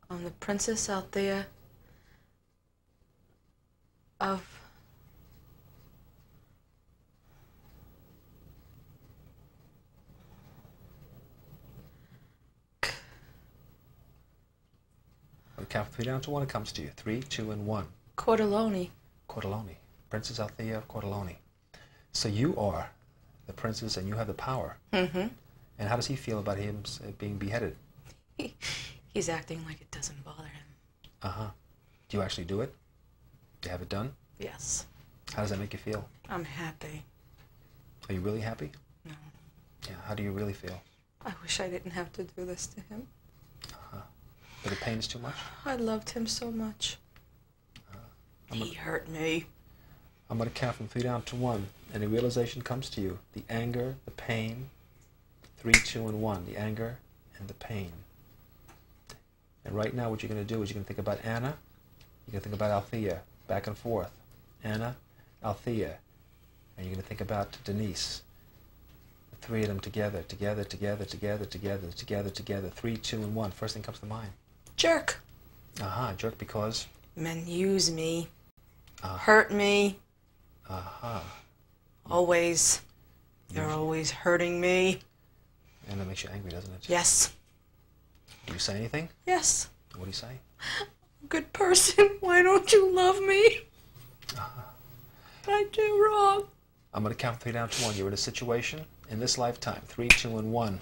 I'm the Princess Althea of...
On the count of 3 down to 1, it comes to you. 3, 2, and 1.
Cortelloni.
Cortelloni. Princess Althea of Cortelloni. So you are the princess and you have the power.
Mm-hmm.
And how does he feel about him being beheaded?
He's acting like it doesn't bother him.
Do you actually do it? Do you have it done?
Yes.
How does that make you feel?
I'm happy.
Are you really happy?
No.
Yeah, how do you really feel?
I wish I didn't have to do this to him.
But the pain is too much?
I loved him so much. He hurt me.
I'm going to count from 3 down to 1, and the realization comes to you. The anger, the pain, 3, 2, and 1. The anger and the pain. And right now what you're going to do is you're going to think about Anna. You're going to think about Althea, back and forth. Anna, Althea. And you're going to think about Denise. The 3 of them together, together, together, together, together, together, together. 3, 2, and 1. First thing comes to mind.
Jerk.
Jerk because?
Men use me. Hurt me. Always. They're always hurting me.
And that makes you angry, doesn't it?
Yes.
Do you say anything?
Yes.
What do you say?
Good person, why don't you love me? I do wrong.
I'm going to count 3 down to 1. You're in a situation in this lifetime. 3, 2, and 1.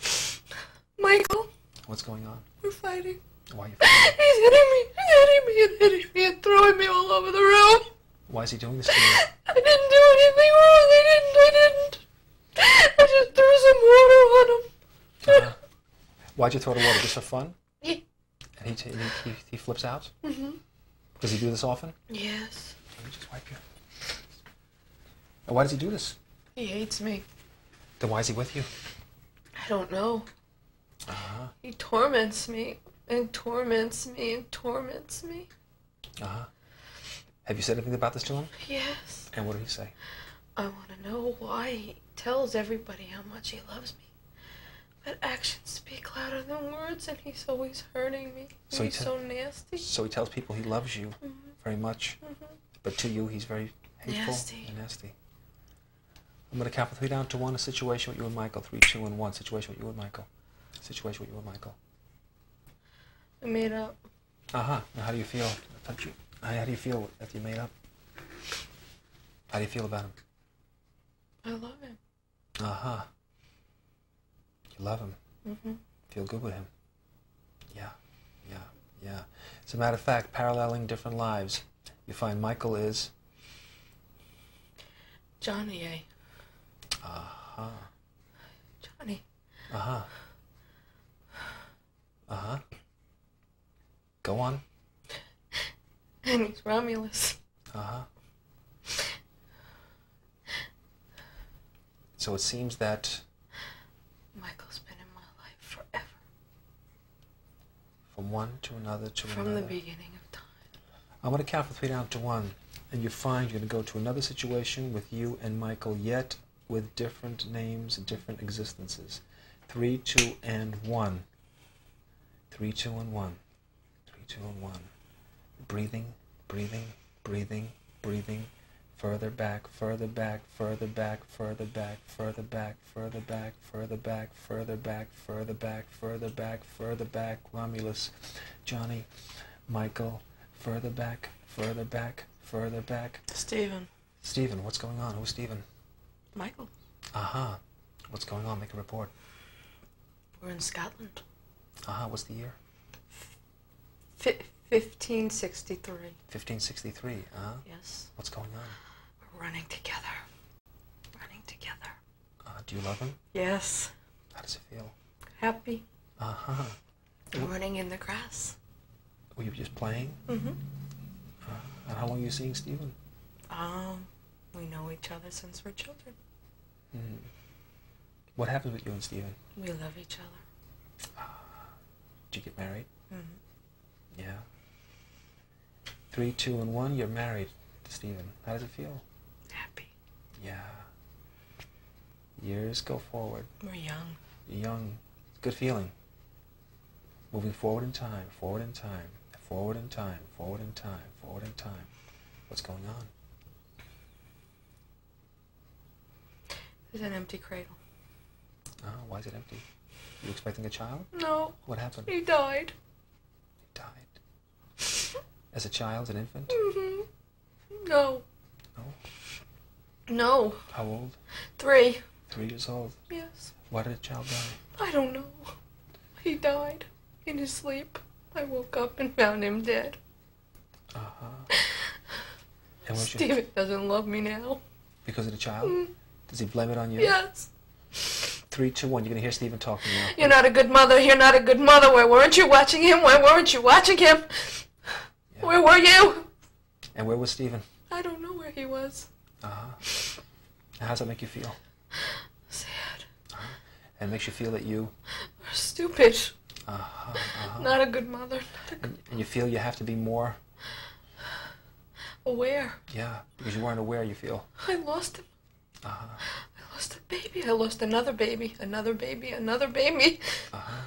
Michael.
What's going on?
We're fighting.
Why are you fighting?
He's hitting me and hitting me and throwing me all over the room.
Why is he doing this to you?
I didn't do anything wrong. I didn't. I just threw some water on him.
Why'd you throw the water? Just for fun?
Yeah.
And he flips out?
Mm-hmm.
Does he do this often?
Yes.
Let me just wipe you. And why does he do this?
He hates me.
Then why is he with you?
I don't know. He torments me and torments me and torments me.
Have you said anything about this to him?
Yes.
And what did he say?
I want to know why he tells everybody how much he loves me. But actions speak louder than words, and he's always hurting me.
So
he's so nasty.
So he tells people he loves you very much, but to you he's very hateful and nasty. I'm going to count from 3 down to 1. A situation with you and Michael. 3, 2, and 1. Situation with you and Michael. Situation with you and Michael.
We made up.
Now how do you feel? How do you feel after you made up? How do you feel about him?
I love him.
You love him. Feel good with him. Yeah. As a matter of fact, paralleling different lives, you find Michael is
Johnny A. Johnny.
Go on.
And he's Romulus.
So it seems that
Michael's been in my life forever.
From one to another to another.
From the beginning of time.
I'm going to count from 3 down to 1. And you find you're going to go to another situation with you and Michael, yet with different names and different existences. 3, 2, and 1. 3, 2, and 1. 3, 2, and 1. Breathing, breathing, breathing, breathing. Further back, further back, further back, further back, further back, further back, further back, further back, further back, further back, further back, Romulus, Johnny, Michael, further back, further back, further back.
Stephen.
Stephen, what's going on? Who's Stephen?
Michael.
Aha. What's going on? Make a report.
We're in Scotland.
Aha, what's the year?
1563.
1563,
Yes.
What's going on?
We're running together. Running together.
Do you love him?
Yes.
How does it feel?
Happy.
Uh-huh.
Running in the grass.
Were you just playing?
Mm-hmm.
And how long are you seeing Stephen?
We know each other since we're children.
Mm. What happens with you and Stephen?
We love each other.
Did you get married?
Mm-hmm.
Yeah. 3, 2, and 1, you're married to Stephen. How does it feel?
Happy.
Yeah. Years go forward.
We're young.
You're young. It's a good feeling. Moving forward in time, forward in time, forward in time, forward in time, forward in time. What's going on?
There's an empty cradle.
Why is it empty? You expecting a child?
No.
What happened?
He died.
He died. As a child, as an infant?
Mm-hmm. No.
No?
No.
How old?
3.
3 years old.
Yes.
Why did a child die?
I don't know. He died in his sleep. I woke up and found him dead.
Uh-huh. And what's
Stephen doesn't love me now.
Because of the child? Does he blame it on you?
Yes.
3, 2, 1. You're going to hear Stephen talking now.
You're not a good mother. You're not a good mother. Why weren't you watching him? Why weren't you watching him? Yeah. Where were you?
And where was Stephen?
I don't know where he was.
Uh-huh. How does that make you feel?
Sad.
And it makes you feel that you...
We're stupid.
Uh-huh. Uh-huh.
Not a good mother.
And you feel you have to be more...
Aware.
Yeah, because you weren't aware, you feel.
I lost him.
Uh-huh.
I lost a baby. I lost another baby. Another baby. Another baby.
Uh-huh.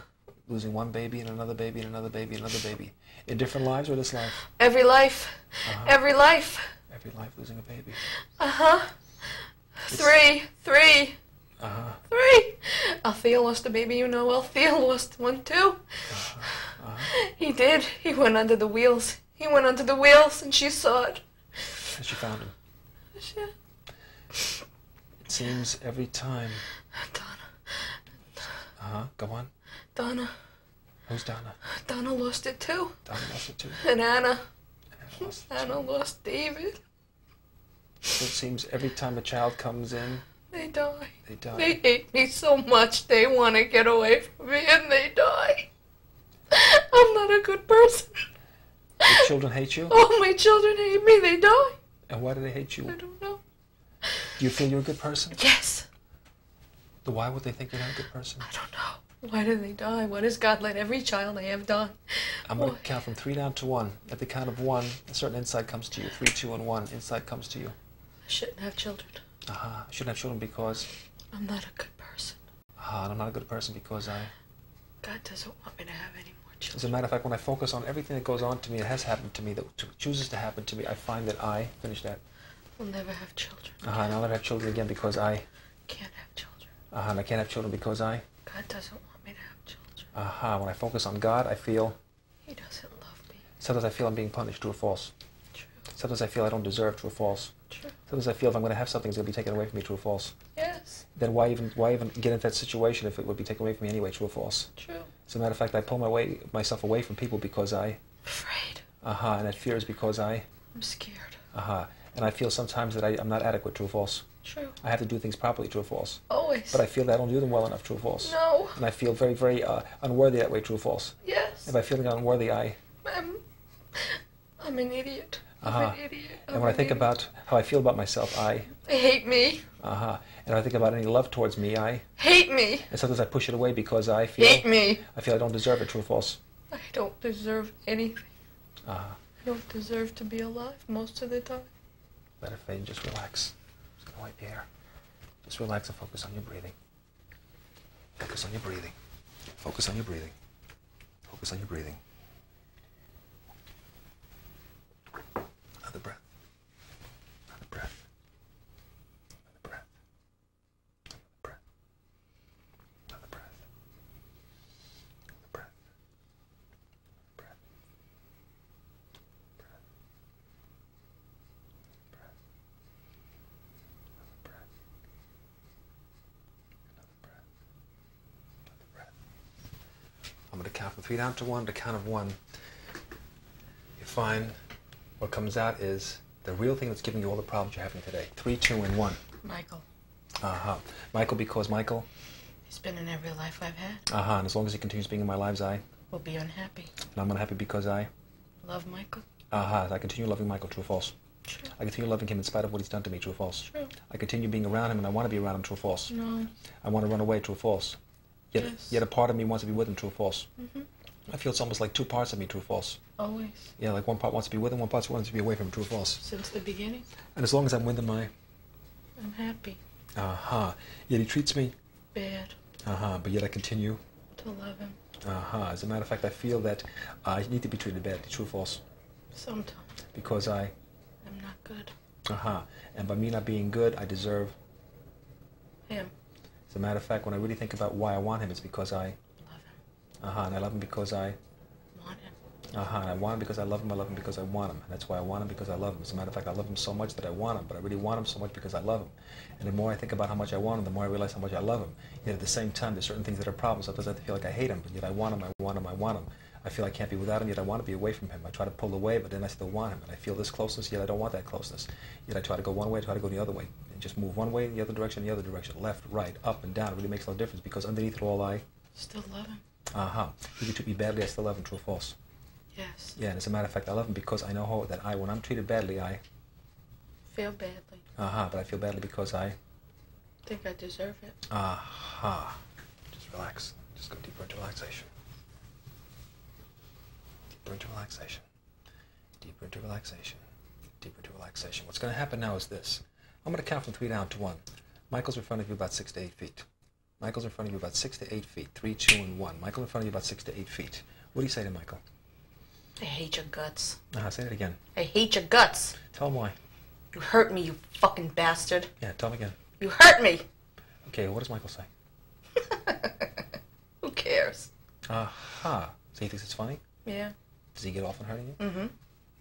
Losing one baby and another baby and another baby and another baby. In different lives or this life?
Every life.
Uh-huh.
Every life.
Every life losing a baby.
Uh-huh. 3. 3.
Uh-huh.
3. Althea lost a baby, you know. Althea lost one too.
Uh-huh. Uh-huh.
He did. He went under the wheels. He went under the wheels and she saw it.
And she found him.
Yeah.
It seems every time...
Donna.
Uh-huh. Go on.
Donna.
Who's Donna?
Donna lost it too.
Donna lost it too.
And Anna.
Anna
Lost David.
So it seems every time a child comes in...
They die.
They die.
They hate me so much they want to get away from me and they die. I'm not a good person.
Your children hate you?
Oh, my children hate me. They die.
And why do they hate you?
I don't know.
Do you feel you're a good person?
Yes.
Then why would they think you're not a good person?
I don't know. Why do they die? Why does God let every child I have die?
I'm going to count from 3 down to 1. At the count of 1, a certain insight comes to you. 3, 2, and 1. Insight comes to you.
I shouldn't have children.
I shouldn't have children because...
I'm not a good person.
And I'm not a good person because I...
God doesn't want me to have any more children.
As a matter of fact, when I focus on everything that goes on to me, it has happened to me, that chooses to happen to me, I find that I... Finish that.
We'll never have children.
And I'll never have children again because I...
Can't have children.
And I can't have children because I...
God doesn't want me to have children.
When I focus on God, I feel...
He doesn't love me.
Sometimes I feel I'm being punished, true or false.
True.
Sometimes I feel I don't deserve, true or false.
True.
Sometimes I feel if I'm going to have something, it's going to be taken away from me, true or false.
Yes.
Then why even get into that situation if it would be taken away from me anyway, true or false?
True.
As a matter of fact, I pull myself away from people because I...
Afraid.
And that fear is because I...
I'm scared.
And I feel sometimes that I'm not adequate, true or false.
True.
I have to do things properly, true or false.
Always.
But I feel that I don't do them well enough, true or false.
No.
And I feel very, very unworthy that way, true or false.
Yes.
And by feeling unworthy,
I'm an idiot. I'm an idiot.
And when I think about how I feel about myself, I
hate me.
And I think about any love towards me, I
hate me.
And sometimes I push it away because I feel...
Hate me.
I feel I don't deserve it, true or false.
I don't deserve anything.
I
don't deserve to be alive most of the time.
Let it fade and just relax. Just gonna wipe the air. Just relax and focus on your breathing. Focus on your breathing. Focus on your breathing. Focus on your breathing. Another breath. Another breath. 3 down to 1, the count of 1. You find what comes out is the real thing that's giving you all the problems you're having today. 3, 2, and 1.
Michael.
Michael, because Michael?
He's been in every life I've had.
And as long as he continues being in my lives, I?
Will be unhappy.
And I'm unhappy because I?
Love Michael.
I continue loving Michael, true or false?
True.
I continue loving him in spite of what he's done to me, true or false?
True.
I continue being around him and I want to be around him, true or false?
No.
I want to run away, true or false? Yet a part of me wants to be with him, true or false? I feel it's almost like 2 parts of me, true or false?
Always.
Yeah, like one part wants to be with him, one part wants to be away from him, true or false?
Since the beginning.
And as long as I'm with him, I'm
happy.
Yet he treats me?
Bad.
But yet I continue?
To love him.
As a matter of fact, I feel that I need to be treated badly, true or false?
Sometimes.
Because I?
I'm not good.
And by me not being good, I deserve?
Him.
As a matter of fact, when I really think about why I want him, it's because I?
Love him.
And I love him because I?
Want him.
And I want him because I love him because I want him. And that's why I want him, because I love him. As a matter of fact, I love him so much that I want him, but I really want him so much because I love him. And the more I think about how much I want him, the more I realize how much I love him. Yet at the same time, there's certain things that are problems. Sometimes I feel like I hate him, but yet I want him, I want him, I want him. I feel I can't be without him, yet I want to be away from him. I try to pull away, but then I still want him. And I feel this closeness, yet I don't want that closeness. Yet I try to go one way, I try to go the other way. And just move one way, the other direction, left, right, up, and down. It really makes no difference, because underneath it all, I?
Still love him.
He can treat me badly, I still love him, true or false?
Yes.
Yeah, and as a matter of fact, I love him because I know that when I'm treated badly, I?
Feel badly.
But I feel badly because I?
Think I deserve it.
Just relax. Just go deeper into relaxation. Deeper into relaxation. Deeper into relaxation. Deeper into relaxation. What's going to happen now is this. I'm going to count from 3 down to 1. Michael's in front of you about 6 to 8 feet. Michael's in front of you about 6 to 8 feet. 3, 2, and 1. Michael in front of you about 6 to 8 feet. What do you say to Michael?
I hate your guts.
Say that again.
I hate your guts.
Tell him why.
You hurt me, you fucking bastard.
Yeah, tell him again.
You hurt me.
Okay, what does Michael say?
Who cares?
So he thinks it's funny?
Yeah.
Does he get off on hurting you?
Mm-hmm.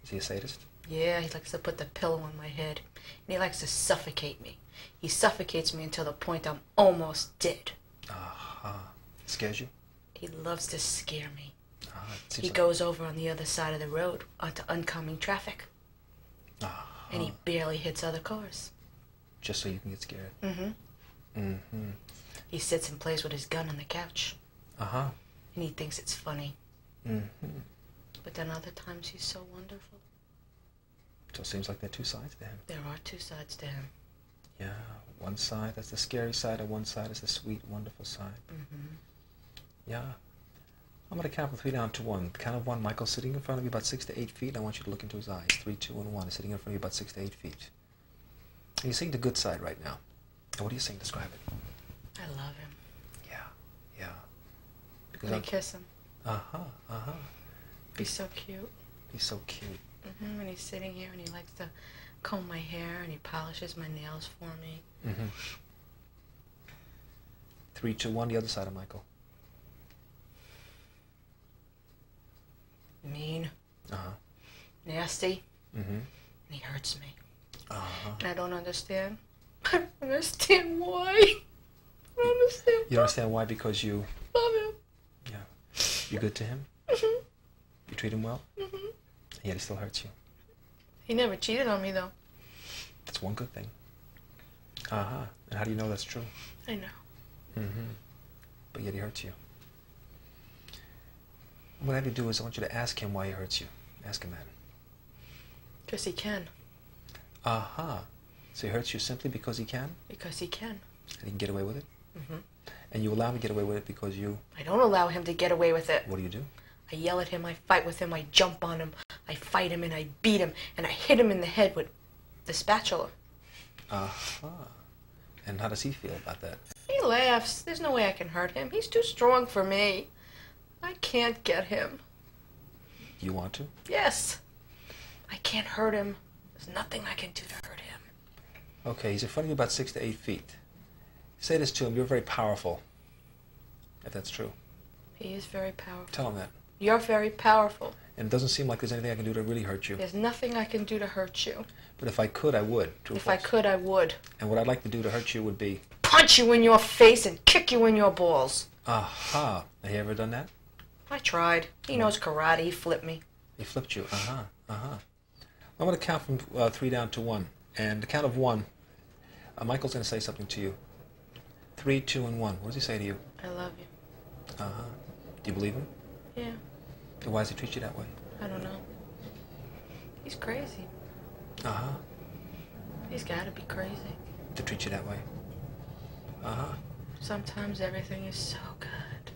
Is he a sadist?
Yeah, he likes to put the pillow on my head. And he likes to suffocate me. He suffocates me until the point I'm almost dead.
Scares you?
He loves to scare me. He
like...
goes over on the other side of the road onto oncoming traffic. And he barely hits other cars.
Just so you can get scared?
Mm-hmm. He sits and plays with his gun on the couch. And he thinks it's funny. But then other times he's so wonderful.
So it seems like there are 2 sides to him.
There are 2 sides to him.
Yeah, one side, that's the scary side, and one side is the sweet, wonderful side. Yeah. I'm going to count from 3 down to 1. Count of 1, Michael's sitting in front of you about 6 to 8 feet. I want you to look into his eyes. 3, 2, and 1. He's sitting in front of you about 6 to 8 feet. And you're seeing the good side right now. And what are you saying? Describe it.
I love him.
Yeah. Because
Let me kiss him. He's so cute.
He's so cute.
And he's sitting here and he likes to comb my hair and he polishes my nails for me.
3, 2, 1, the other side of Michael.
Mean. Nasty. And he hurts me. And I don't understand. I don't understand why. I don't understand why.
You don't understand why? Because you...
Love him.
Yeah. You're good to him? You treat him well? And yet he still hurts you.
He never cheated on me, though.
That's one good thing. And how do you know that's true?
I know.
But yet he hurts you. What I have you do is I want you to ask him why he hurts you. Ask him that.
Because he can.
So he hurts you simply because he can?
Because he can.
And he can get away with it? And you allow him to get away with it because you...
I don't allow him to get away with it.
What do?
I yell at him, I fight with him, I jump on him, I fight him and I beat him, and I hit him in the head with the spatula.
And how does he feel about that?
He laughs. There's no way I can hurt him. He's too strong for me. I can't get him.
You want to?
Yes. I can't hurt him. There's nothing I can do to hurt him.
Okay, he's in front of you about 6 to 8 feet. Say this to him, you're very powerful. If that's true.
He is very powerful.
Tell him that.
You're very powerful.
And it doesn't seem like there's anything I can do to really hurt you.
There's nothing I can do to hurt you.
But if I could, I would.
If I could, I would.
And what I'd like to do to hurt you would be...
punch you in your face and kick you in your balls.
Have you ever done that?
I tried. He knows karate. He flipped me.
He flipped you. I'm going to count from 3 down to 1. And the count of 1, Michael's going to say something to you. 3, 2, and 1. What does he say to you?
I love you.
Do you believe him?
Yeah.
Then why does he treat you that way?
I don't know. He's crazy. He's got to be crazy.
To treat you that way?
Sometimes everything is so good.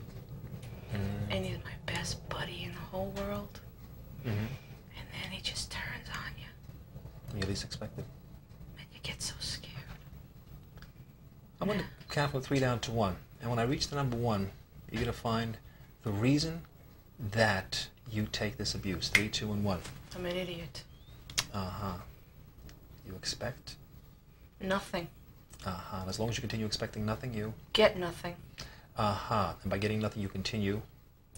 And he's my best buddy in the whole world. And then he just turns on you.
When you least expect it.
And you get so scared.
I'm going to count from 3 down to 1. And when I reach the number 1, you're going to find the reason that you take this abuse. 3, 2, and 1.
I'm an idiot.
You expect?
Nothing.
And as long as you continue expecting nothing, you?
Get nothing.
And by getting nothing, you continue?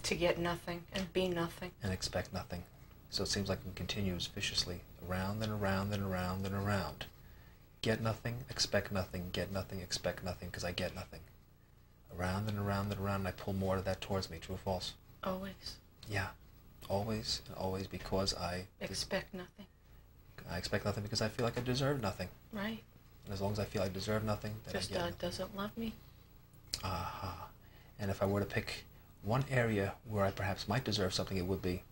To get nothing and be nothing.
And expect nothing. So it seems like it continues viciously, around and around and around and around. Get nothing, expect nothing, get nothing, expect nothing, because I get nothing. Around and around and around, and I pull more of that towards me. True or false?
Always.
Yeah. Always and always, because I...
Expect nothing.
I expect nothing because I feel like I deserve nothing.
Right.
And as long as I feel I deserve nothing, then
Just
I get nothing.
doesn't love me.
And if I were to pick one area where I perhaps might deserve something, it would be?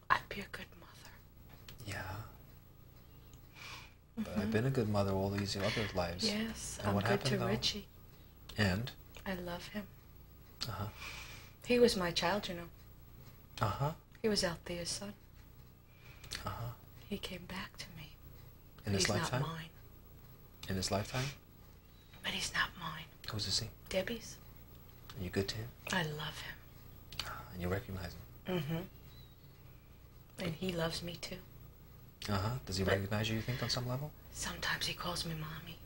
I'd be a good mother.
Yeah. But I've been a good mother all these other lives.
Yes,
and
I'm
what
good
happened,
to
though?
Richie.
And?
I love him. He was my child, you know. He was Althea's son. He came back to me.
In his lifetime?
He's not mine.
In his lifetime?
But he's not mine.
Whose is he?
Debbie's.
Are you good to him?
I love him.
And you recognize him?
And he loves me too.
Does he recognize you, you think, on some level?
Sometimes he calls me mommy.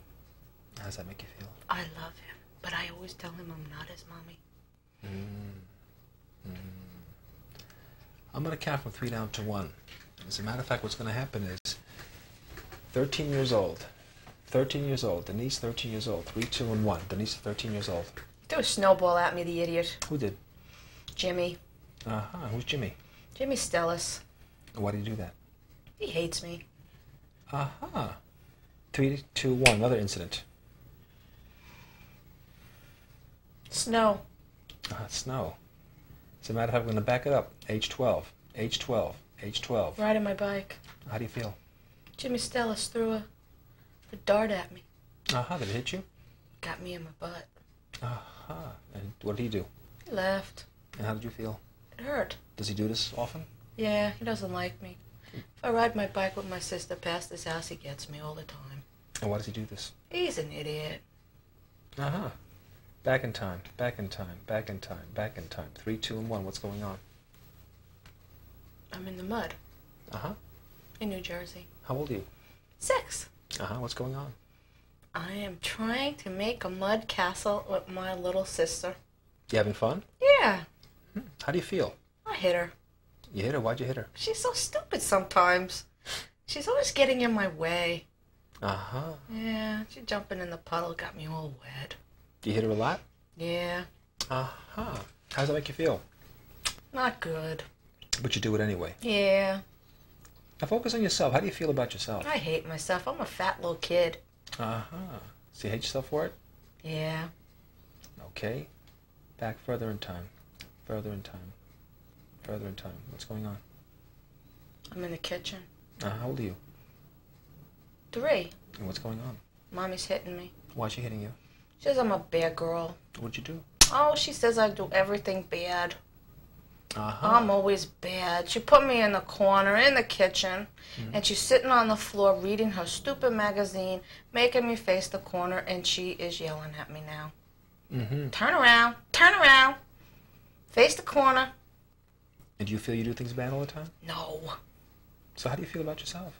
How does that make you feel?
I love him, but I always tell him I'm not his mommy.
I'm going to count from 3 down to 1. As a matter of fact, what's going to happen is 13 years old. 13 years old. Denise, 13 years old. 3, 2, and 1. Denise, 13 years old.
He threw a snowball at me, the idiot.
Who did?
Jimmy.
Who's Jimmy?
Jimmy Stellis.
Why did he do that?
He hates me.
3, 2, 1. Another incident.
Snow.
Snow. As a matter of fact, I'm going to back it up. Age 12. Age 12. Age 12.
Riding my bike.
How do you feel?
Jimmy Stellis threw a dart at me.
Did it hit you?
Got me in my butt.
And what did he do?
He left.
And how did you feel?
It hurt.
Does he do this often?
Yeah, he doesn't like me. If I ride my bike with my sister past his house, he gets me all the time.
And why does he do this?
He's an idiot.
Back in time, back in time, back in time, back in time. 3, 2, and 1. What's going on?
I'm in the mud. In New Jersey.
How old are you?
6.
What's going on?
I am trying to make a mud castle with my little sister.
You having fun?
Yeah.
How do you feel?
I hit her.
You hit her? Why'd you hit her?
She's so stupid sometimes. She's always getting in my way. Yeah, she jumping in the puddle got me all wet.
Do you hit her a lot?
Yeah.
How does that make you feel?
Not good.
But you do it anyway.
Yeah.
Now focus on yourself. How do you feel about yourself?
I hate myself. I'm a fat little kid.
So you hate yourself for it?
Yeah.
Okay. Back further in time. Further in time. Further in time. What's going on?
I'm in the kitchen.
How old are you?
3.
And what's going on?
Mommy's hitting me.
Why's she hitting you?
She says I'm a bad girl.
What'd you do?
Oh, she says I do everything bad. I'm always bad. She put me in the corner in the kitchen, and she's sitting on the floor reading her stupid magazine, making me face the corner, and she is yelling at me now. Turn around. Turn around. Face the corner.
And do you feel you do things bad all the time?
No.
So how do you feel about yourself?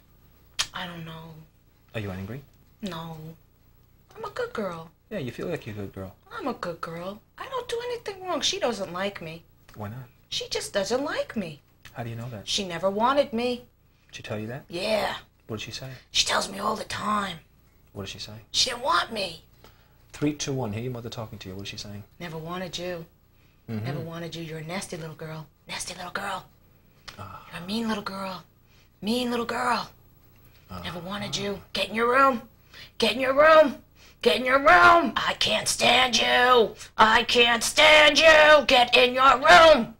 I don't know.
Are you angry?
No. I'm a good girl.
Yeah, you feel like you're a good girl.
I'm a good girl. I don't do anything wrong. She doesn't like me.
Why not?
She just doesn't like me.
How do you know that?
She never wanted me.
Did she tell you that?
Yeah.
What did she say?
She tells me all the time.
What did she say?
She didn't want me.
3, 2, 1. Hear your mother talking to you. What is she saying?
Never wanted you. Never wanted you. You're a nasty little girl. Nasty little girl. You're a mean little girl. Mean little girl. Never wanted you. Get in your room. Get in your room. Get in your room. I can't stand you. I can't stand you. Get in your room.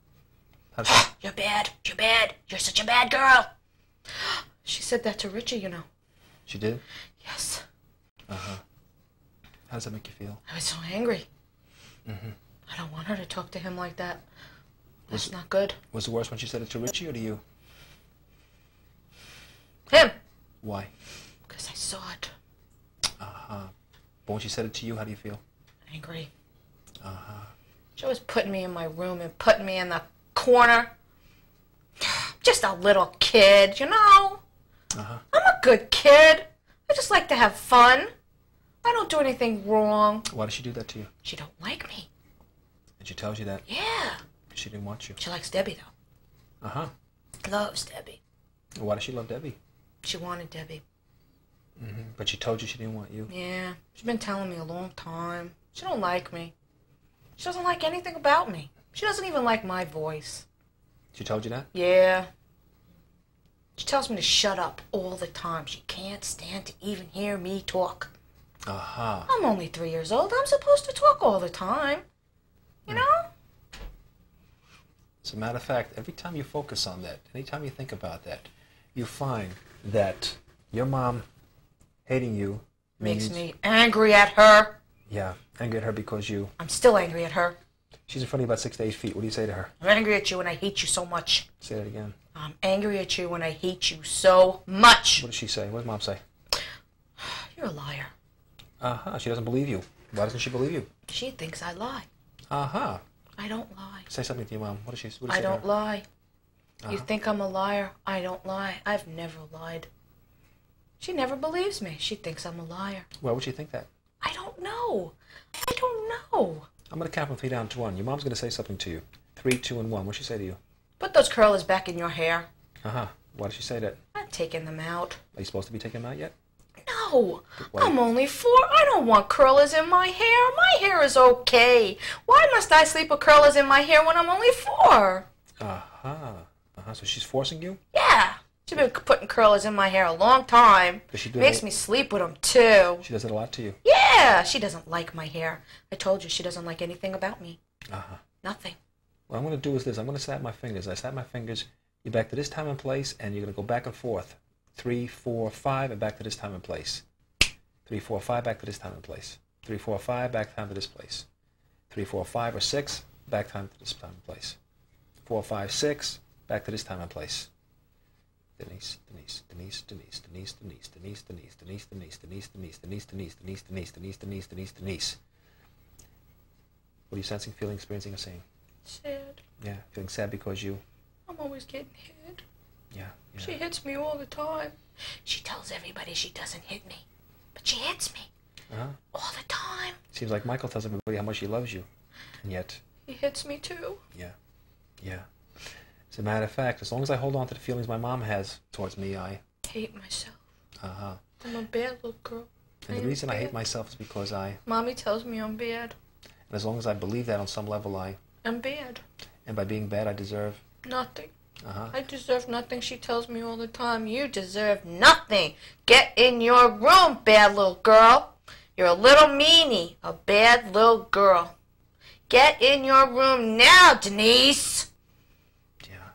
You're bad. You're bad. You're such a bad girl. She said that to Richie, you know.
She did?
Yes.
How does that make you feel?
I was so angry. I don't want her to talk to him like that. That's not good.
Was it worse when she said it to Richie or to you?
Him.
Why?
Because I saw it.
But when she said it to you, how do you feel?
Angry. She was putting me in my room and putting me in the corner. Just a little kid, you know. I'm a good kid. I just like to have fun. I don't do anything wrong.
Why does she do that to you?
She don't like me.
And she tells you that?
Yeah.
She didn't want you.
She likes Debbie, though. Loves Debbie.
Why does she love Debbie?
She wanted Debbie.
But she told you she didn't want you?
Yeah. She's been telling me a long time. She don't like me. She doesn't like anything about me. She doesn't even like my voice.
She told you that?
Yeah. She tells me to shut up all the time. She can't stand to even hear me talk. I'm only 3 years old. I'm supposed to talk all the time. You know?
As a matter of fact, every time you focus on that, anytime you think about that, you find that your mom hating you
makes me angry at her.
Yeah, angry at her because you...
I'm still angry at her.
She's in front of you about 6 to 8 feet. What do you say to her?
I'm angry at you and I hate you so much.
Say that again.
I'm angry at you and I hate you so much.
What does she say? What does Mom say?
You're a liar.
She doesn't believe you. Why doesn't she believe you?
She thinks I lie. I don't lie.
Say something to your mom. What does she say?
I don't lie. You think I'm a liar? I don't lie. I've never lied. She never believes me. She thinks I'm a liar.
Why would she think that?
I don't know. I don't know.
I'm going to count from 3 down to 1. Your mom's going to say something to you. 3, 2, and 1. What'd she say to you?
Put those curlers back in your hair.
Why did she say that?
I'm taking them out.
Are you supposed to be taking them out yet?
No. I'm only 4. I don't want curlers in my hair. My hair is okay. Why must I sleep with curlers in my hair when I'm only 4?
So she's forcing you?
Yeah. She's been putting curlers in my hair a long time. Makes me sleep with them, too.
She does it a lot to you?
Yeah. She doesn't like my hair. I told you she doesn't like anything about me. Nothing.
What I'm going to do is this. I'm going to snap my fingers. I snap my fingers. You're back to this time and place, and you're going to go back and forth. 3, 4, 5, and back to this time and place. 3, 4, 5, back to this time and place. 3, 4, 5, back time to this place. 3, 4, 5, or 6, back time to this time and place. 4, 5, 6, back to this time and place. Denise, Denise, Denise, Denise, Denise, Denise, Denise, Denise, Denise, Denise, Denise, Denise, Denise, Denise, Denise, Denise, Denise, Denise, Denise, Denise. What are you sensing, feeling, experiencing, or saying?
Sad.
Yeah, feeling sad because you...
I'm always getting hit.
Yeah.
She hits me all the time. She tells everybody she doesn't hit me, but she hits me all the time.
Seems like Michael tells everybody how much he loves you, and yet...
He hits me too.
Yeah. As a matter of fact, as long as I hold on to the feelings my mom has towards me, I...
hate myself. I'm a bad little girl.
And the reason I hate myself is because I...
Mommy tells me I'm bad.
And as long as I believe that on some level,
I'm bad.
And by being bad, I deserve...
Nothing. I deserve nothing. She tells me all the time, you deserve nothing. Get in your room, bad little girl. You're a little meanie, a bad little girl. Get in your room now, Denise.
Yeah.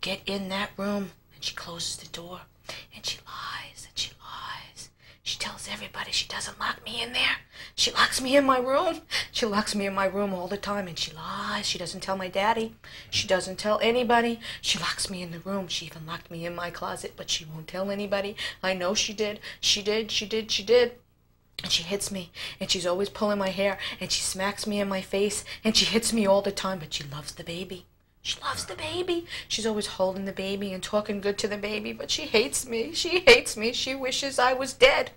Get in that room. And she closes the door. And she lies, and she lies. She tells everybody she doesn't lock me in there. She locks me in my room. She locks me in my room all the time, and she lies. She doesn't tell my daddy. She doesn't tell anybody. She locks me in the room. She even locked me in my closet, but she won't tell anybody. I know she did. She did. And she hits me, and she's always pulling my hair, and she smacks me in my face, and she hits me all the time, but she loves the baby. She loves the baby. She's always holding the baby and talking good to the baby, but she hates me. She hates me. She wishes I was dead.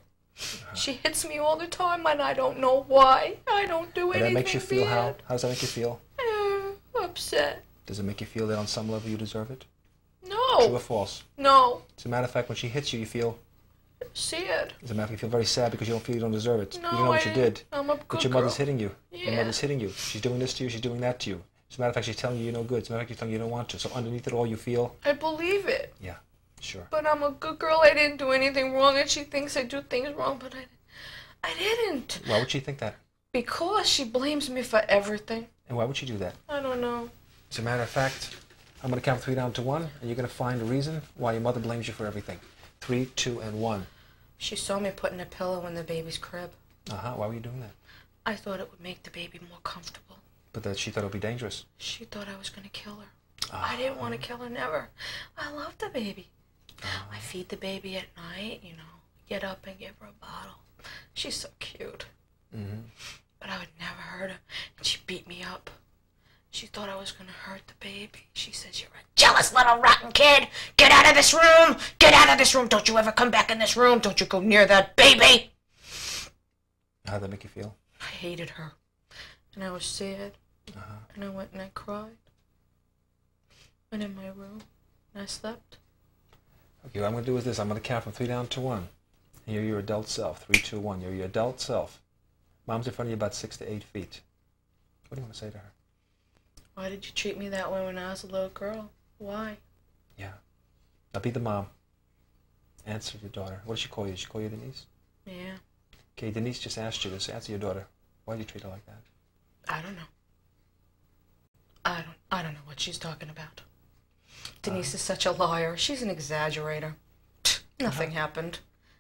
She hits me all the time, and I don't know why. I don't do anything.
That makes you feel
bad.
how does that make you feel?
Upset.
Does it make you feel that on some level you deserve it?
No.
True or false?
No.
As a matter of fact, when she hits you, you feel...
Sad.
As a matter of fact, you feel very sad because you don't feel you don't deserve it.
No,
you don't know what you did.
I'm a good
But your mother's
girl.
hitting you.
Yeah.
Your mother's hitting you. She's doing this to you, she's doing that to you. As a matter of fact, she's telling you you're no good. As a matter of fact, she's telling you you don't want to. So underneath it all, you feel...
I believe it.
Yeah, sure.
But I'm a good girl. I didn't do anything wrong, and she thinks I do things wrong, but I didn't.
Why would she think that?
Because she blames me for everything.
And why would she do that?
I don't know.
As a matter of fact, I'm going to count 3 down to 1, and you're going to find a reason why your mother blames you for everything. 3, 2, and 1.
She saw me putting a pillow in the baby's crib.
Why were you doing that?
I thought it would make the baby more comfortable.
But that she thought it would be dangerous.
She thought I was going to kill her. I didn't want to kill her, never. I love the baby. I feed the baby at night, you know, get up and give her a bottle. She's so cute. But I would never hurt her. And she beat me up. She thought I was going to hurt the baby. She says, "You're a jealous little rotten kid. Get out of this room. Get out of this room. Don't you ever come back in this room. Don't you go near that baby."
How'd that make you feel?
I hated her. And I was sad. And I went and I cried. Went in my room. And I slept.
Okay, what I'm going to do is this. I'm going to count from 3 down to 1. And you're your adult self. 3, 2, 1. You're your adult self. Mom's in front of you about 6 to 8 feet. What do you want to say to her?
Why did you treat me that way when I was a little girl? Why?
Yeah. Now be the mom. Answer your daughter. What does she call you? Does she call you Denise?
Yeah.
Okay, Denise just asked you this. Answer your daughter. Why did you treat her like that?
I don't know. I don't know what she's talking about. Denise is such a liar. She's an exaggerator. Nothing happened.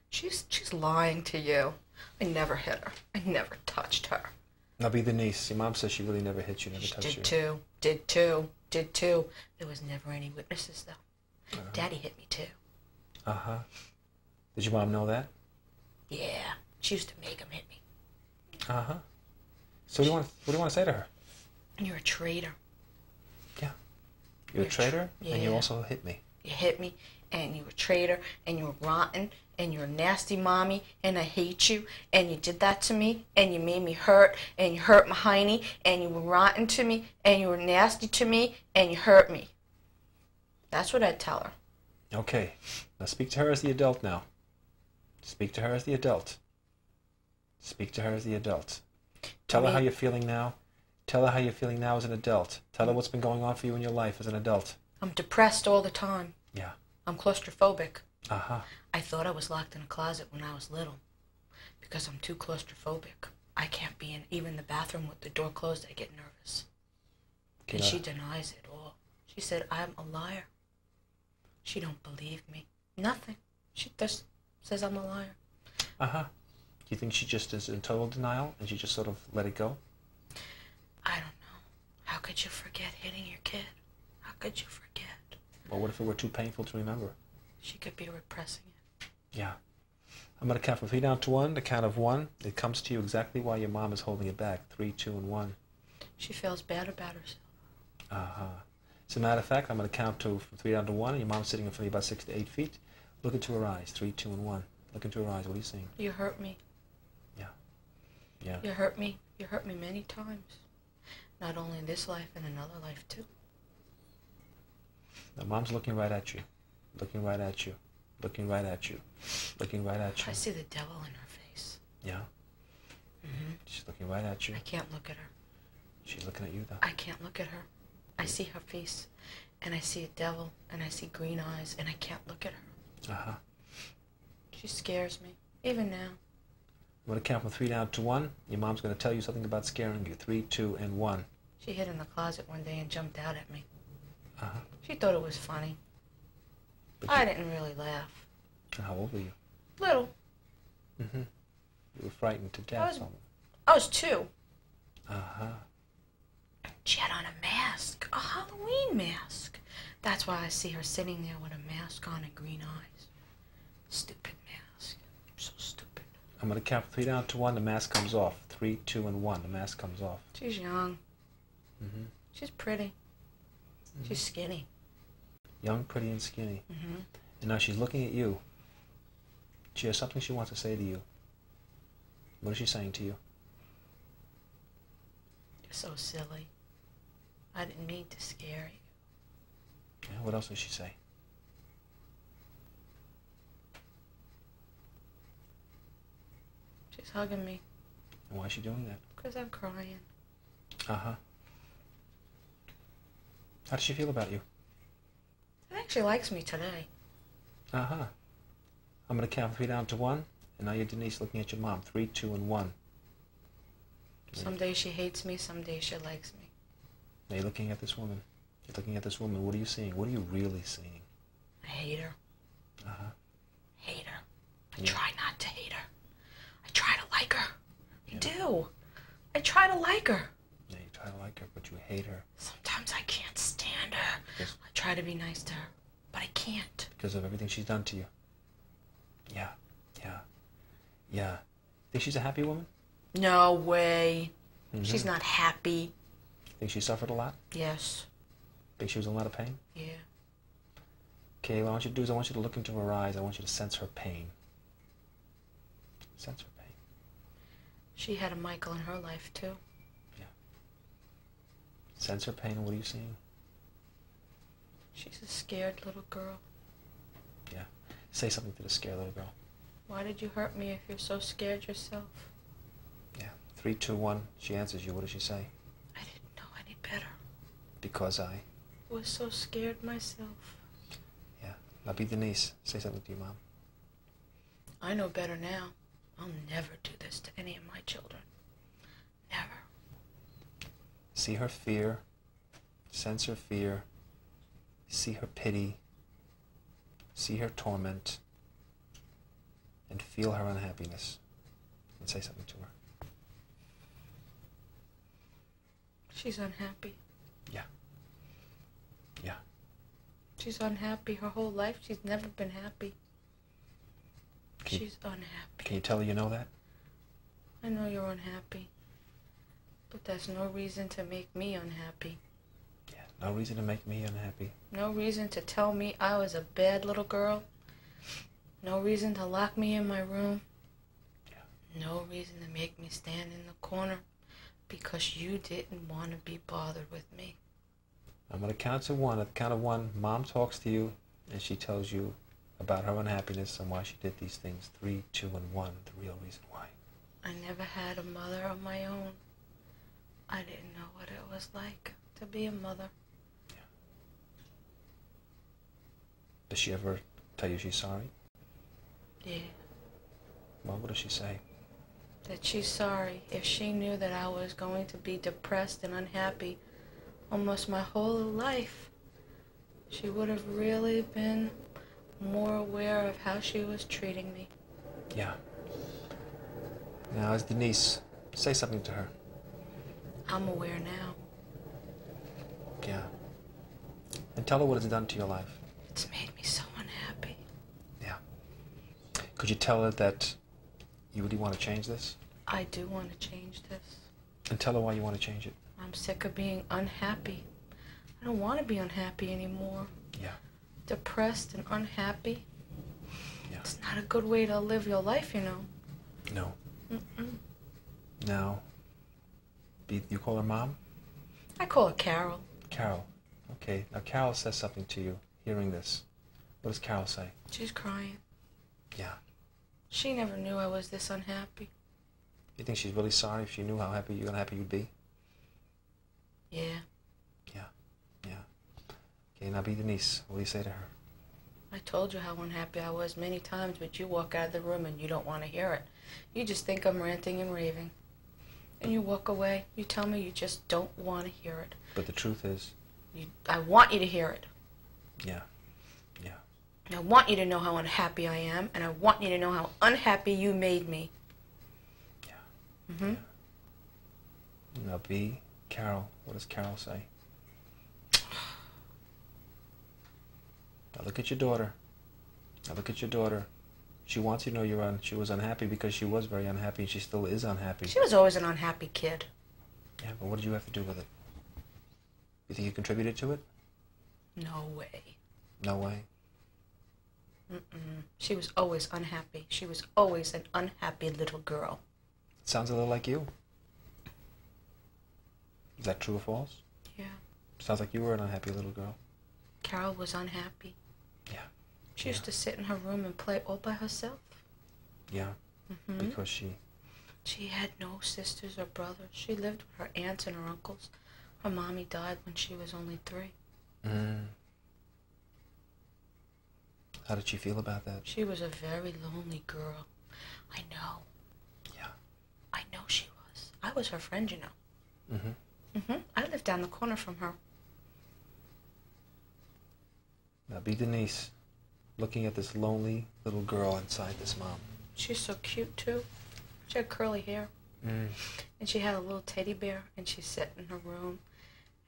She's lying to you. I never hit her. I never touched her.
Now be the niece. Your mom says she really never hit you, never touched you.
Did too. There was never any witnesses, though. Daddy hit me, too.
Did your mom know that?
Yeah. She used to make him hit me.
So what do you want to say to her?
You're a traitor.
Yeah. You're a traitor,
yeah.
And you also hit me.
You hit me, and you're a traitor, and you're rotten, and you're a nasty mommy, and I hate you, and you did that to me, and you made me hurt, and you hurt my hiney, and you were rotten to me, and you were nasty to me, and you hurt me. That's what I'd tell her.
Okay. Now speak to her as the adult now. Speak to her as the adult. Speak to her as the adult. Tell her how you're feeling now. Tell her how you're feeling now as an adult. Tell her what's been going on for you in your life as an adult.
I'm depressed all the time.
Yeah.
I'm claustrophobic.
Uh-huh.
I thought I was locked in a closet when I was little because I'm too claustrophobic. I can't be in even the bathroom with the door closed. I get nervous. And she denies it all. She said I'm a liar. She don't believe me. Nothing. She just says I'm a liar.
Uh-huh. Do you think she just is in total denial and she just sort of let it go?
I don't know. How could you forget hitting your kid? How could you forget?
Well, what if it were too painful to remember?
She could be repressing it.
Yeah. I'm going to count from 3 down to 1. The count of 1, it comes to you exactly why your mom is holding it back. 3, 2, and 1.
She feels bad about herself.
Uh-huh. As a matter of fact, I'm going to count from 3 down to 1, and your mom's sitting in front of you about 6 to 8 feet. Look into her eyes. 3, 2, and 1. Look into her eyes. What are you seeing?
You hurt me.
Yeah. Yeah.
You hurt me. You hurt me many times. Not only in this life, in another life, too.
Now, mom's looking right at you. Looking right at you. Looking right at you. Looking right at you.
I see the devil in her face.
Yeah? She's looking right at you.
I can't look at her.
She's looking at you, though.
I can't look at her. I see her face, and I see a devil, and I see green eyes, and I can't look at her.
Uh-huh.
She scares me, even now.
I'm going to count from 3 down to 1. Your mom's going to tell you something about scaring you. 3, 2, and 1.
She hid in the closet one day and jumped out at me.
Uh-huh.
She thought it was funny.
But
I didn't really laugh.
How old were you?
Little.
Mm-hmm. You were frightened to death.
I was 2.
Uh-huh.
She had on a mask, a Halloween mask. That's why I see her sitting there with a mask on and green eyes. Stupid mask. So stupid.
I'm going to count from 3 down to 1. The mask comes off. 3, 2, and 1. The mask comes off.
She's young.
Mm-hmm.
She's pretty. Mm-hmm. She's skinny.
Young, pretty, and skinny.
Mm-hmm.
And now she's looking at you. She has something she wants to say to you. What is she saying to you?
You're so silly. I didn't mean to scare you.
Yeah, what else does she say?
She's hugging me.
And why is she doing that?
Because I'm crying.
Uh-huh. How does she feel about you?
I think she likes me today.
Uh-huh. I'm going to count 3 down to 1, and now you're Denise looking at your mom. 3, 2, and 1.
Some days she hates me, some days she likes me.
Now you're looking at this woman. You're looking at this woman. What are you seeing? What are you really seeing?
I hate her.
Uh-huh.
Hate her. I try not to hate her. I try to like her. I do. I try to like her.
Yeah, you try to like her, but you hate her.
Sometimes I can't stand her.
Because,
I try to be nice to her, but I can't.
because of everything she's done to you. Yeah, yeah, yeah. Think she's a happy woman?
No way.
Mm-hmm.
She's not happy.
Think she suffered a lot?
Yes.
Think she was in a lot of pain?
Yeah.
Okay, what I want you to do is I want you to look into her eyes. I want you to sense her pain. Sense her pain.
She had a Michael in her life, too.
Yeah. Sense her pain, and what are you seeing?
She's a scared little girl.
Yeah. Say something to the scared little girl.
Why did you hurt me if you're so scared yourself?
Yeah. 3, 2, 1. She answers you. What does she say?
I didn't know any better.
Because I
Was so scared myself.
Yeah. Now be Denise. Say something to your mom.
I know better now. I'll never do this to any of my children. Never.
See her fear. Sense her fear. See her pity. See her torment. And feel her unhappiness. And say something to her.
She's unhappy.
Yeah. Yeah.
She's unhappy her whole life. She's never been happy. She's unhappy.
Can you tell her you know that?
I know you're unhappy. But that's no reason to make me unhappy.
Yeah. No reason to make me unhappy.
No reason to tell me I was a bad little girl. No reason to lock me in my room. Yeah. No reason to make me stand in the corner because you didn't want to be bothered with me.
I'm going to count to 1. At the count of 1, Mom talks to you, and she tells you about her unhappiness and why she did these things. 3, 2, and 1, the real reason why.
I never had a mother of my own. I didn't know what it was like to be a mother.
Yeah. Does she ever tell you she's sorry?
Yeah.
Well, what does she say?
That she's sorry. If she knew that I was going to be depressed and unhappy almost my whole life, she would have really been more aware of how she was treating me.
Yeah. Now, as Denise, say something to her.
I'm aware now.
Yeah. And tell her what it's done to your life.
It's made me so unhappy.
Yeah. Could you tell her that you really want to change this?
I do want to change this.
And tell her why you want to change it.
I'm sick of being unhappy. I don't want to be unhappy anymore.
Yeah.
Depressed and unhappy.
Yeah.
It's not a good way to live your life, you know.
No.
Mm-mm.
Now, you call her Mom?
I call her Carol.
Carol. Okay. Now, Carol says something to you, hearing this. What does Carol say?
She's crying.
Yeah.
She never knew I was this unhappy.
You think she's really sorry if she knew how unhappy you'd be?
Yeah.
Yeah. Yeah. Okay, now be Denise. What do you say to her?
I told you how unhappy I was many times, but you walk out of the room and you don't want to hear it. You just think I'm ranting and raving. And you walk away. You tell me you just don't want to hear it.
But the truth is...
I want you to hear it.
Yeah. Yeah.
And I want you to know how unhappy I am, and I want you to know how unhappy you made me.
Yeah.
Mm-hmm.
Yeah. Now be Carol. What does Carol say? Now look at your daughter. Now look at your daughter. She wants you to know she was unhappy because she was very unhappy and she still is unhappy.
She was always an unhappy kid.
Yeah, but what did you have to do with it? You think you contributed to it?
No way.
No way.
Mm-mm. She was always unhappy. She was always an unhappy little girl.
It sounds a little like you. Is that true or false?
Yeah.
Sounds like you were an unhappy little girl.
Carol was unhappy.
Yeah.
She used to sit in her room and play all by herself.
Yeah.
Mm-hmm.
Because she
She had no sisters or brothers. She lived with her aunts and her uncles. Her mommy died when she was only 3.
Mm. How did she feel about that?
She was a very lonely girl. I know.
Yeah.
I know she was. I was her friend, you know. I lived down the corner from her.
Now be Denise, looking at this lonely little girl inside this mom.
She's so cute, too. She had curly hair. And she had a little teddy bear, and she sat in her room.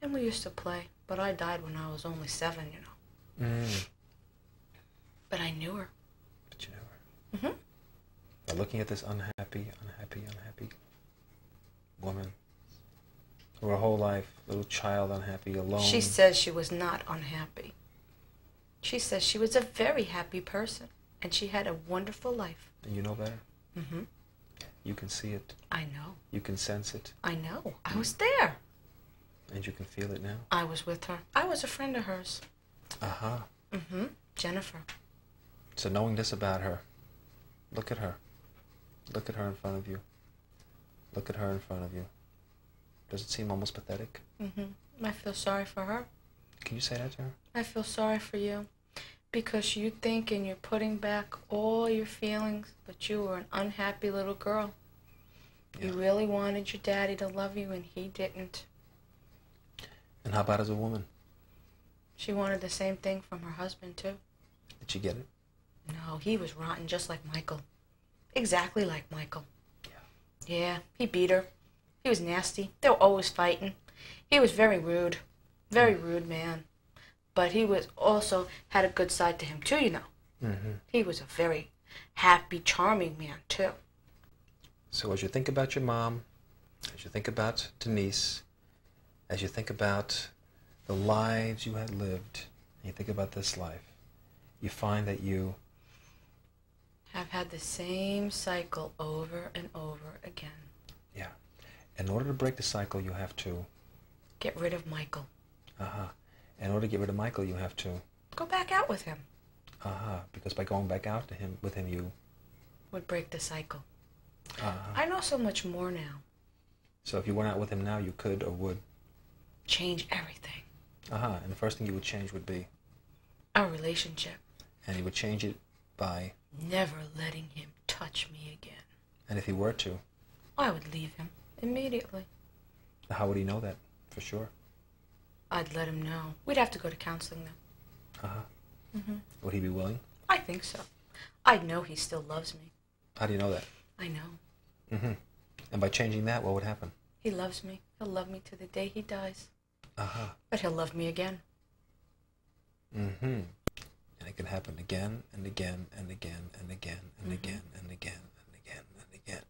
And we used to play. But I died when I was only 7, you know. But I knew her.
But you knew her. Now looking at this unhappy woman, for her whole life, little child, unhappy, alone.
She says she was not unhappy. She says she was a very happy person, and she had a wonderful life.
And you know better? You can see it.
I know.
You can sense it.
I know. I was there.
And you can feel it now?
I was with her. I was a friend of hers. Jennifer.
So knowing this about her, look at her. Look at her in front of you. Look at her in front of you. Does it seem almost pathetic?
I feel sorry for her.
Can you say that to her?
I feel sorry for you. Because you think and you're putting back all your feelings, but you were an unhappy little girl. Yeah. You really wanted your daddy to love you, and he didn't.
And how about as a woman?
She wanted the same thing from her husband, too.
Did she get it?
No, he was rotten just like Michael. Exactly like Michael. Yeah, he beat her. He was nasty. They were always fighting. He was very rude. Very rude man. But he was also had a good side to him, too, you know. He was a very happy, charming man, too.
So as you think about your mom, as you think about Denise, as you think about the lives you had lived, and you think about this life, you find that you
have had the same cycle over and over again.
Yeah. In order to break the cycle, you have to
get rid of Michael.
In order to get rid of Michael, you have to
go back out with him.
Because by going back out with him, you
would break the cycle. I know so much more now.
So if you went out with him now, you could or would
change everything.
And the first thing you would change would be
our relationship.
And you would change it by
never letting him touch me again.
And if he were to?
I would leave him immediately.
How would he know that for sure?
I'd let him know. We'd have to go to counseling then.
Would he be willing?
I think so. I'd know he still loves me.
How do you know that?
I know.
And by changing that, what would happen?
He loves me. He'll love me to the day he dies. But he'll love me again.
And it can happen again and again and again and again and again and again and again and again.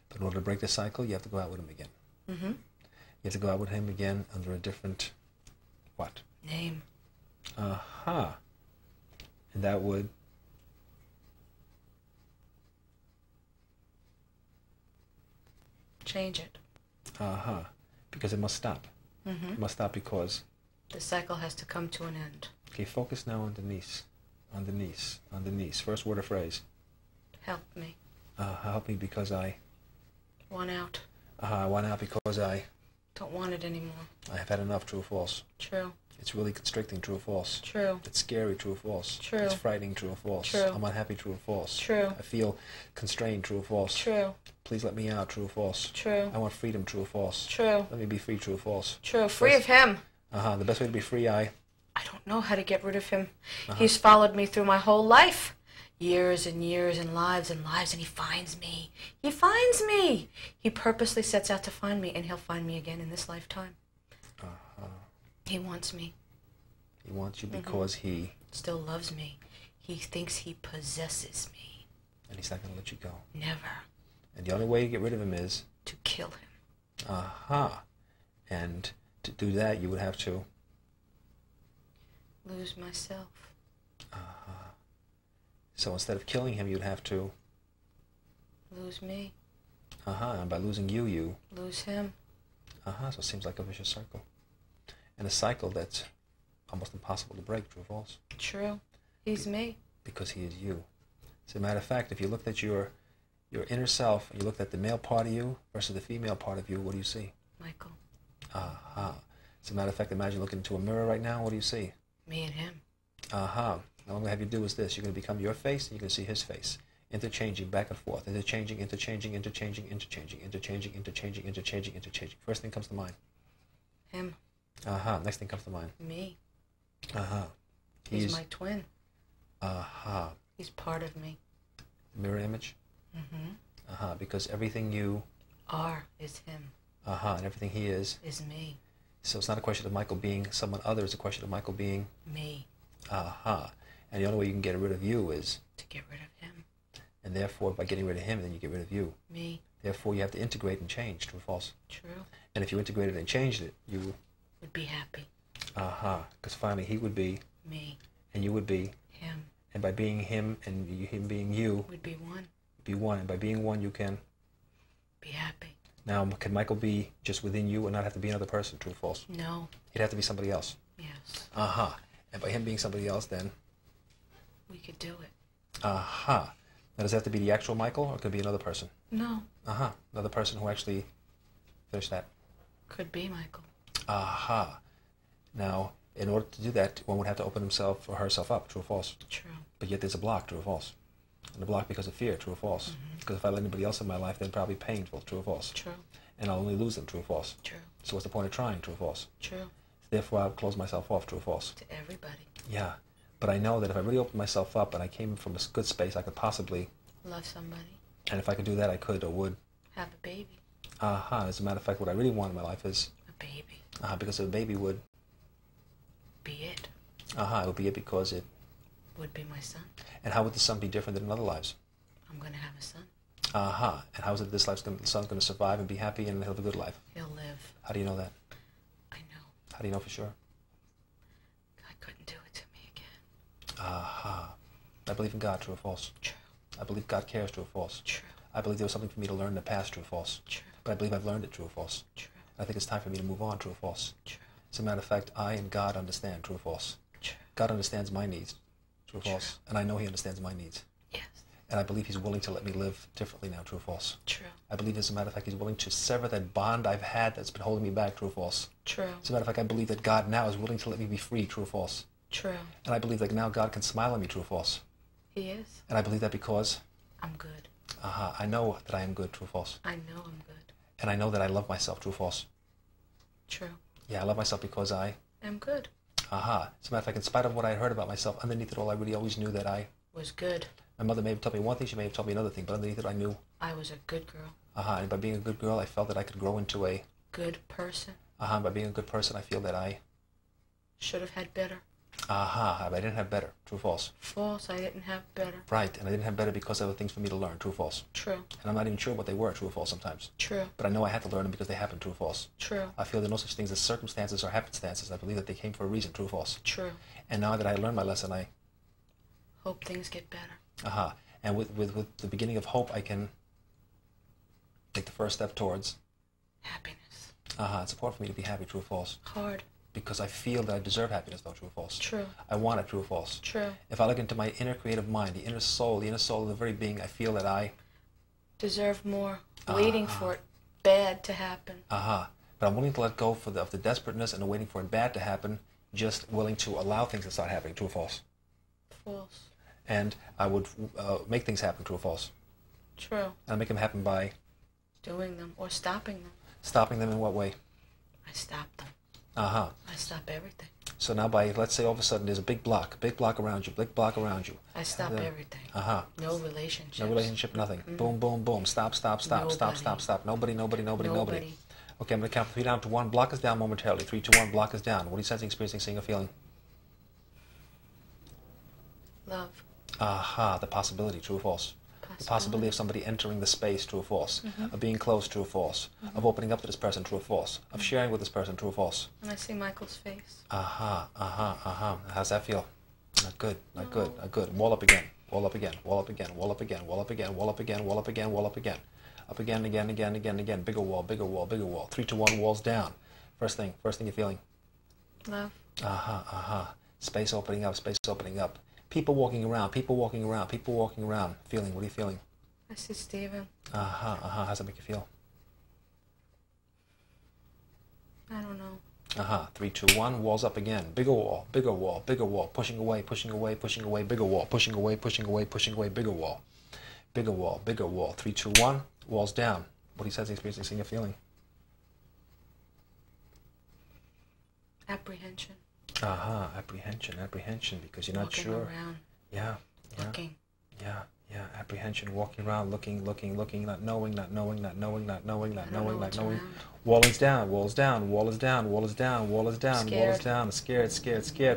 But in order to break the cycle, you have to go out with him again. You have to go out with him again under a different what?
Name.
And that would
change it.
Because it must stop. It must stop because
the cycle has to come to an end.
Okay, focus now on Denise. On Denise. On Denise. First word or phrase.
Help me.
Help me because I
want out.
I want out because I
don't want it anymore.
I have had enough, true or false?
True.
It's really constricting, true or false?
True.
It's scary, true or false?
True.
It's frightening, true or false?
True.
I'm unhappy, true or false?
True.
I feel constrained, true or false?
True.
Please let me out, true or false?
True.
I want freedom, true or false?
True.
Let me be free, true or false?
True. Free of him.
The best way to be free, I
don't know how to get rid of him. He's followed me through my whole life. Years and years and lives, and he finds me. He finds me. He purposely sets out to find me, and he'll find me again in this lifetime. He wants me.
He wants you because he
still loves me. He thinks he possesses me.
And he's not going to let you go.
Never.
And the only way to get rid of him is
to kill him.
And to do that, you would have to
lose myself.
So instead of killing him, you'd have to
lose me.
And by losing you, you
lose him.
So it seems like a vicious circle. And a cycle that's almost impossible to break, true or false?
True. He's me.
Because he is you. As a matter of fact, if you looked at your your inner self, and you looked at the male part of you versus the female part of you, what do you see?
Michael.
As a matter of fact, imagine looking into a mirror right now, what do you see?
Me and him.
Now what I'm going to have you do is this. You're going to become your face, and you're going to see his face. Interchanging back and forth. Interchanging, interchanging, interchanging, interchanging, interchanging, interchanging, interchanging, interchanging. First thing comes to mind.
Him.
Next thing comes to mind.
Me. He's my twin. He's part of me.
Mirror image? Because everything you
are is him.
And everything he is
me.
So it's not a question of Michael being someone other, it's a question of Michael being
me.
And the only way you can get rid of you is
to get rid of him.
And therefore, by getting rid of him, then you get rid of you.
Me.
Therefore, you have to integrate and change. True or false?
True.
And if you integrated and changed it, you
would be happy.
Because finally, he would be
me,
and you would be
him.
And by being him and him being you,
would be one.
Be one. And by being one, you can
be happy.
Now, can Michael be just within you and not have to be another person? True or false?
No.
He'd have to be somebody else.
Yes.
And by him being somebody else, then
we could do it.
Now, does it have to be the actual Michael, or could it be another person?
No.
Another person who actually finished that.
Could be Michael.
Now, in order to do that, one would have to open himself or herself up. True or false?
True.
But yet there's a block. True or false? And the block because of fear. True or false? Because if I let anybody else in my life, then probably painful. True or false?
True.
And I'll only lose them. True or false?
True.
So what's the point of trying? True or false?
True.
Therefore, I'll close myself off. True or false?
To everybody.
Yeah. But I know that if I really opened myself up and I came from a good space, I could possibly
love somebody.
And if I could do that, I could or would
have a baby.
As a matter of fact, what I really want in my life is
a baby.
Because a baby would
be it.
It would be it because it
would be my son.
And how would the son be different than in other lives?
I'm going to have a son.
And how is it this life's the son's going to survive and be happy and he'll have a good life?
He'll live.
How do you know that?
I know.
How do you know for sure?
God couldn't do it to me again.
I believe in God. True or false?
True.
I believe God cares. True or false?
True.
I believe there was something for me to learn in the past. True or false?
True.
But I believe I've learned it. True or false?
True.
I think it's time for me to move on. True or false?
True.
As a matter of fact, I and God understand. True or false?
True.
God understands my needs. True or false? And I know he understands my needs.
Yes.
And I believe he's willing to let me live differently now. True or false?
True.
I believe, as a matter of fact, he's willing to sever that bond I've had that's been holding me back. True or false?
True.
As a matter of fact, I believe that God now is willing to let me be free. True or false?
True.
And I believe that now God can smile on me. True or false?
He is.
And I believe that because
I'm good.
I know that I am good. True or false?
I know I'm good.
And I know that I love myself. True or false?
True.
Yeah, I love myself because I
am good.
As a matter of fact, in spite of what I had heard about myself, underneath it all, I really always knew that I
was good.
My mother may have told me one thing, she may have told me another thing, but underneath it, I knew
I was a good girl.
And by being a good girl, I felt that I could grow into a
good person.
By being a good person, I feel that I
should have had better.
But I didn't have better. True or false?
False. I didn't have better.
Right, and I didn't have better because there were things for me to learn. True or false?
True.
And I'm not even sure what they were. True or false? Sometimes.
True.
But I know I had to learn them because they happened. True or false?
True.
I feel there are no such things as circumstances or happenstances. I believe that they came for a reason. True or false?
True.
And now that I learned my lesson, I
hope things get better.
And with the beginning of hope, I can take the first step towards
happiness.
It's important for me to be happy. True or false?
Hard.
Because I feel that I deserve happiness, though. True or false?
True.
I want it. True or false?
True.
If I look into my inner creative mind, the inner soul of the very being, I feel that I
deserve more, waiting for it bad to happen.
But I'm willing to let go of the desperateness and the waiting for it bad to happen, just willing to allow things to start happening. True or false?
False.
And I would make things happen. True or false?
True.
And I make them happen by
doing them or stopping them.
Stopping them in what way?
I stop them.
I
stop everything.
So now let's say all of a sudden there's a big block around you,
I stop everything. No relationship.
No relationship, nothing. Boom, boom, boom. Stop. Nobody. Okay, I'm going to count from 3 down to 1. Block is down momentarily. 3, 2, 1. Block is down. What are you sensing, experiencing, seeing, or feeling?
Love.
The possibility. True or false? The possibility of somebody entering the space. True or false? Of being close. True or false? Of opening up to this person. True or false? Of sharing with this person. True or false?
And I see Michael's face.
How's that feel? Not good. Not good. Not good. Wall up again. Wall up again. Wall up again. Wall up again. Wall up again. Wall up again. Wall up again. Wall up again. Up again. Again. Bigger wall. Bigger wall. Bigger wall. 3, 2, 1. Walls down. First thing you're feeling.
Love.
Space opening up. Space opening up. People walking around. People walking around. People walking around. Feeling. What are you feeling?
I see Steven.
How's that make you feel?
I don't know.
3, 2, 1. Walls up again. Bigger wall, bigger wall, bigger wall. Pushing away, pushing away, pushing away. Bigger wall, pushing away, pushing away, pushing away. Bigger wall, bigger wall, bigger wall. 3, 2, 1. Walls down. What he says, experiencing, seeing, a feeling.
Apprehension.
Apprehension, because you're not
Walking
sure.
Around.
Yeah.
Looking.
Yeah. Apprehension, walking around, looking, not knowing. Wall is down, wall is down, wall is down, wall is down, wall is down, wall is down. Scared.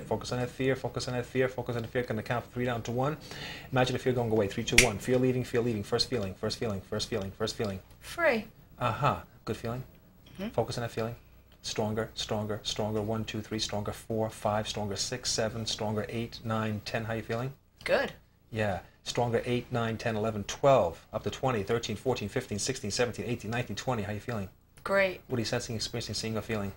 Focus on that fear, focus on that fear. Gonna count from 3 down to 1. Imagine the fear going away. 3, 2, 1. Fear leaving. First feeling.
Free.
Good feeling. Focus on that feeling. Stronger. 1, 2, 3, stronger. 4, 5, stronger. 6, 7, stronger. 8, 9, 10. How you feeling?
Good.
Yeah. Stronger. 8, 9, 10, 11, 12, up to 20, 13, 14, 15, 16, 17, 18, 19, 20. How you feeling?
Great.
What are you sensing, experiencing, seeing, or feeling?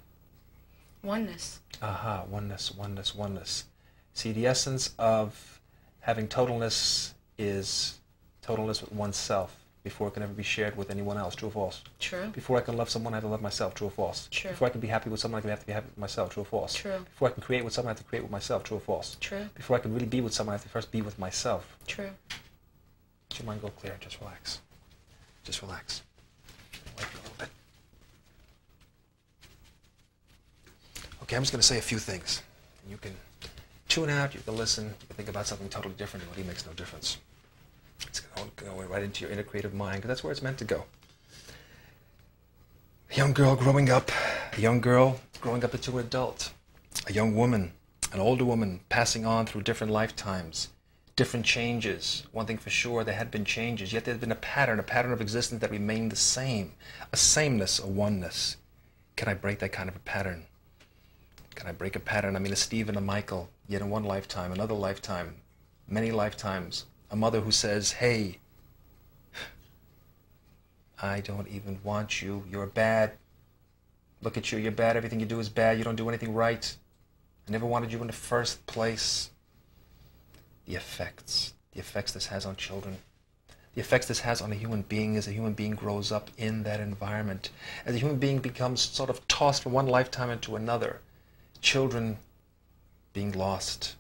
Oneness.
Oneness. See, the essence of having totalness is totalness with oneself before it can ever be shared with anyone else. True or false?
True.
Before I can love someone, I have to love myself. True or false?
True.
Before I can be happy with someone, I have to be happy with myself. True or false?
True.
Before I can create with someone, I have to create with myself. True or false?
True.
Before I can really be with someone, I have to first be with myself.
True.
Let your mind go clear. Just relax. Just relax. Wait a little bit. Okay, I'm just going to say a few things. You can tune out, you can listen, you can think about something totally different. It really makes no difference. It's going to go right into your inner creative mind, because that's where it's meant to go. A young girl growing up into an adult. A young woman, an older woman, passing on through different lifetimes, different changes. One thing for sure, there had been changes, yet there had been a pattern of existence that remained the same. A sameness, a oneness. Can I break that kind of a pattern? Can I break a pattern? I mean, a Steve and a Michael, yet in one lifetime, another lifetime, many lifetimes. A mother who says, hey, I don't even want you. You're bad. Look at you. You're bad. Everything you do is bad. You don't do anything right. I never wanted you in the first place. The effects this has on children. The effects this has on a human being as a human being grows up in that environment. As a human being becomes sort of tossed from one lifetime into another. Children being lost.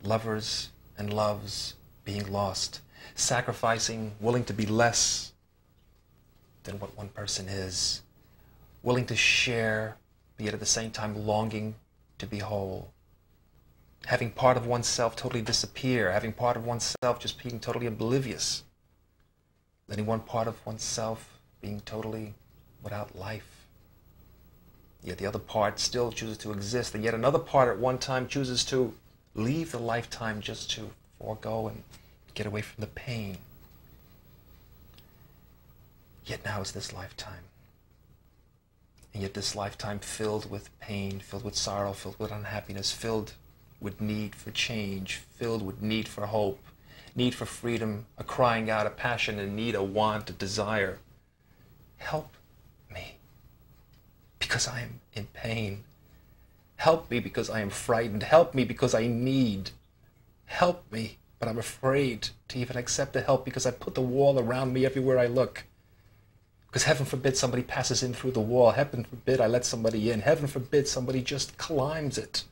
Lovers and loves being lost. Sacrificing, willing to be less than what one person is. Willing to share, but yet at the same time longing to be whole. Having part of oneself totally disappear. Having part of oneself just being totally oblivious. Letting one part of oneself being totally without life. Yet the other part still chooses to exist, and yet another part at one time chooses to leave the lifetime just to forego and get away from the pain. Yet now is this lifetime. And yet this lifetime filled with pain, filled with sorrow, filled with unhappiness, filled with need for change, filled with need for hope, need for freedom, a crying out, a passion, a need, a want, a desire. Help me, because I am in pain. Help me because I am frightened. Help me because I need. Help me, but I'm afraid to even accept the help because I put the wall around me everywhere I look. Because heaven forbid somebody passes in through the wall. Heaven forbid I let somebody in. Heaven forbid somebody just climbs it.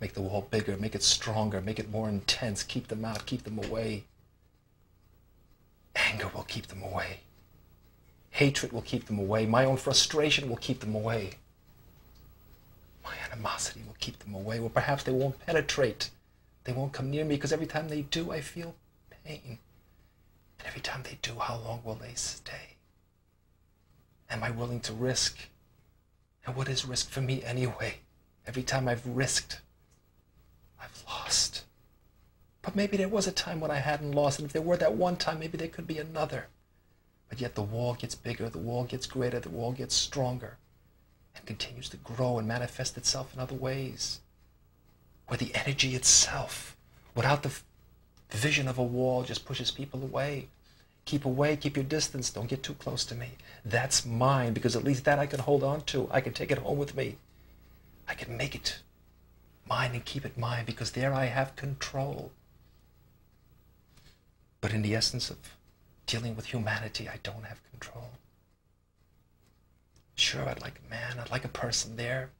Make the wall bigger, make it stronger, make it more intense. Keep them out, keep them away. Anger will keep them away. Hatred will keep them away. My own frustration will keep them away. My animosity will keep them away. Or perhaps they won't penetrate. They won't come near me because every time they do, I feel pain. And every time they do, how long will they stay? Am I willing to risk? And what is risk for me anyway? Every time I've risked, I've lost. But maybe there was a time when I hadn't lost, and if there were that one time, maybe there could be another. But yet the wall gets bigger, the wall gets greater, the wall gets stronger, and continues to grow and manifest itself in other ways. Where the energy itself, without the vision of a wall, just pushes people away. Keep away, keep your distance, don't get too close to me. That's mine, because at least that I can hold on to. I can take it home with me. I can make it mine and keep it mine, because there I have control. But in the essence of dealing with humanity, I don't have control. Sure, I'd like a man, I'd like a person there.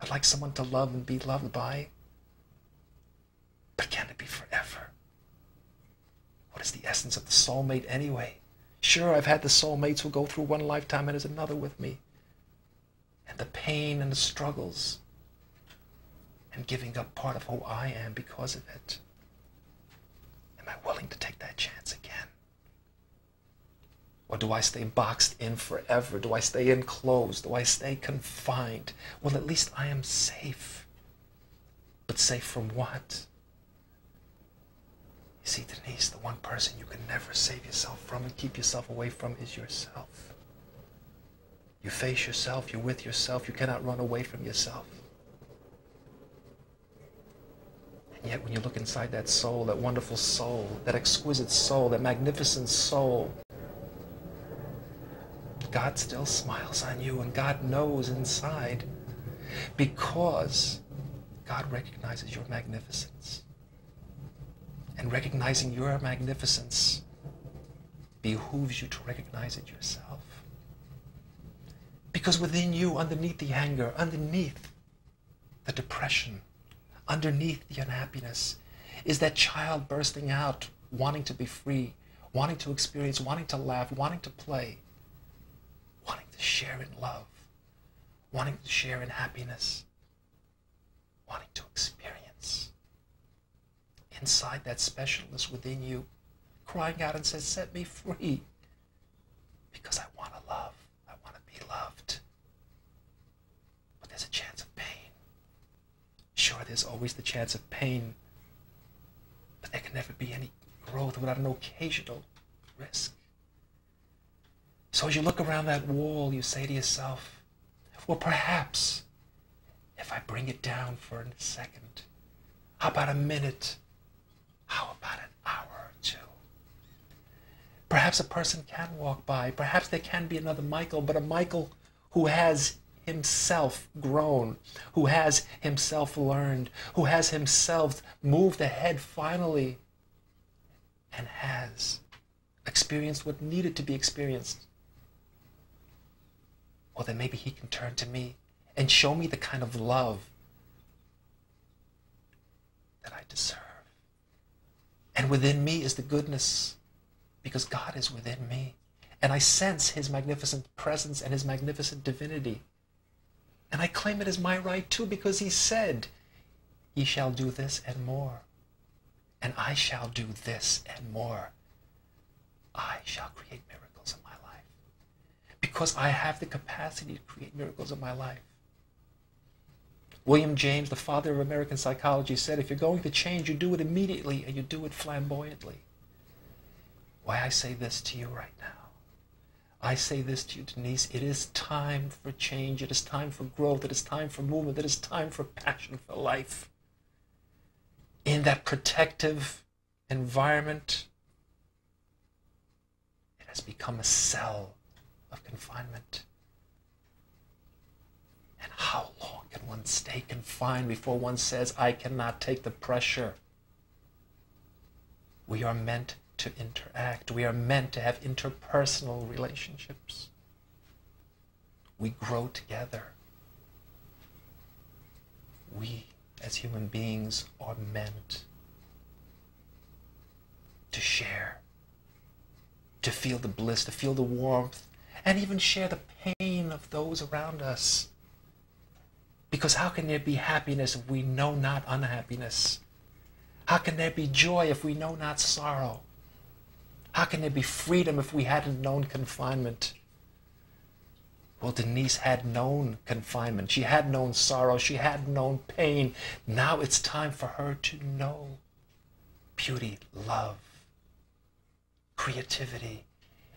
I'd like someone to love and be loved by. But can it be forever? What is the essence of the soulmate anyway? Sure, I've had the soulmates who go through one lifetime and there's another with me. And the pain and the struggles and giving up part of who I am because of it. Am I willing to take that chance again? Or do I stay boxed in forever? Do I stay enclosed? Do I stay confined? Well, at least I am safe. But safe from what? You see, Denise, the one person you can never save yourself from and keep yourself away from is yourself. You face yourself, you're with yourself, you cannot run away from yourself. And yet when you look inside that soul, that wonderful soul, that exquisite soul, that magnificent soul, God still smiles on you, and God knows inside, because God recognizes your magnificence. And recognizing your magnificence behooves you to recognize it yourself. Because within you, underneath the anger, underneath the depression, underneath the unhappiness, is that child bursting out, wanting to be free, wanting to experience, wanting to laugh, wanting to play, wanting to share in love, wanting to share in happiness, wanting to experience. Inside that specialness within you, crying out and says, set me free, because I want to love, I want to be loved. But there's a chance of pain. Sure, there's always the chance of pain, but there can never be any growth without an occasional risk. So as you look around that wall, you say to yourself, well, perhaps if I bring it down for a second, how about a minute? How about an hour or two? Perhaps a person can walk by. Perhaps there can be another Michael, but a Michael who has himself grown, who has himself learned, who has himself moved ahead finally, and has experienced what needed to be experienced. Or then maybe he can turn to me and show me the kind of love that I deserve. And within me is the goodness, because God is within me. And I sense his magnificent presence and his magnificent divinity. And I claim it as my right too, because he said, ye shall do this and more. And I shall do this and more. I shall create miracles in my life. Because I have the capacity to create miracles in my life. William James, the father of American psychology, said, if you're going to change, you do it immediately and you do it flamboyantly. Why I say this to you right now. I say this to you, Denise, it is time for change. It is time for growth. It is time for movement. It is time for passion for life. In that protective environment, it has become a cell of confinement. And how long can one stay confined before one says, I cannot take the pressure? We are meant to interact. We are meant to have interpersonal relationships. We grow together. We, as human beings, are meant to share, to feel the bliss, to feel the warmth, and even share the pain of those around us. Because how can there be happiness if we know not unhappiness? How can there be joy if we know not sorrow? How can there be freedom if we hadn't known confinement? Well, Denise had known confinement. She had known sorrow. She had known pain. Now it's time for her to know beauty, love, creativity.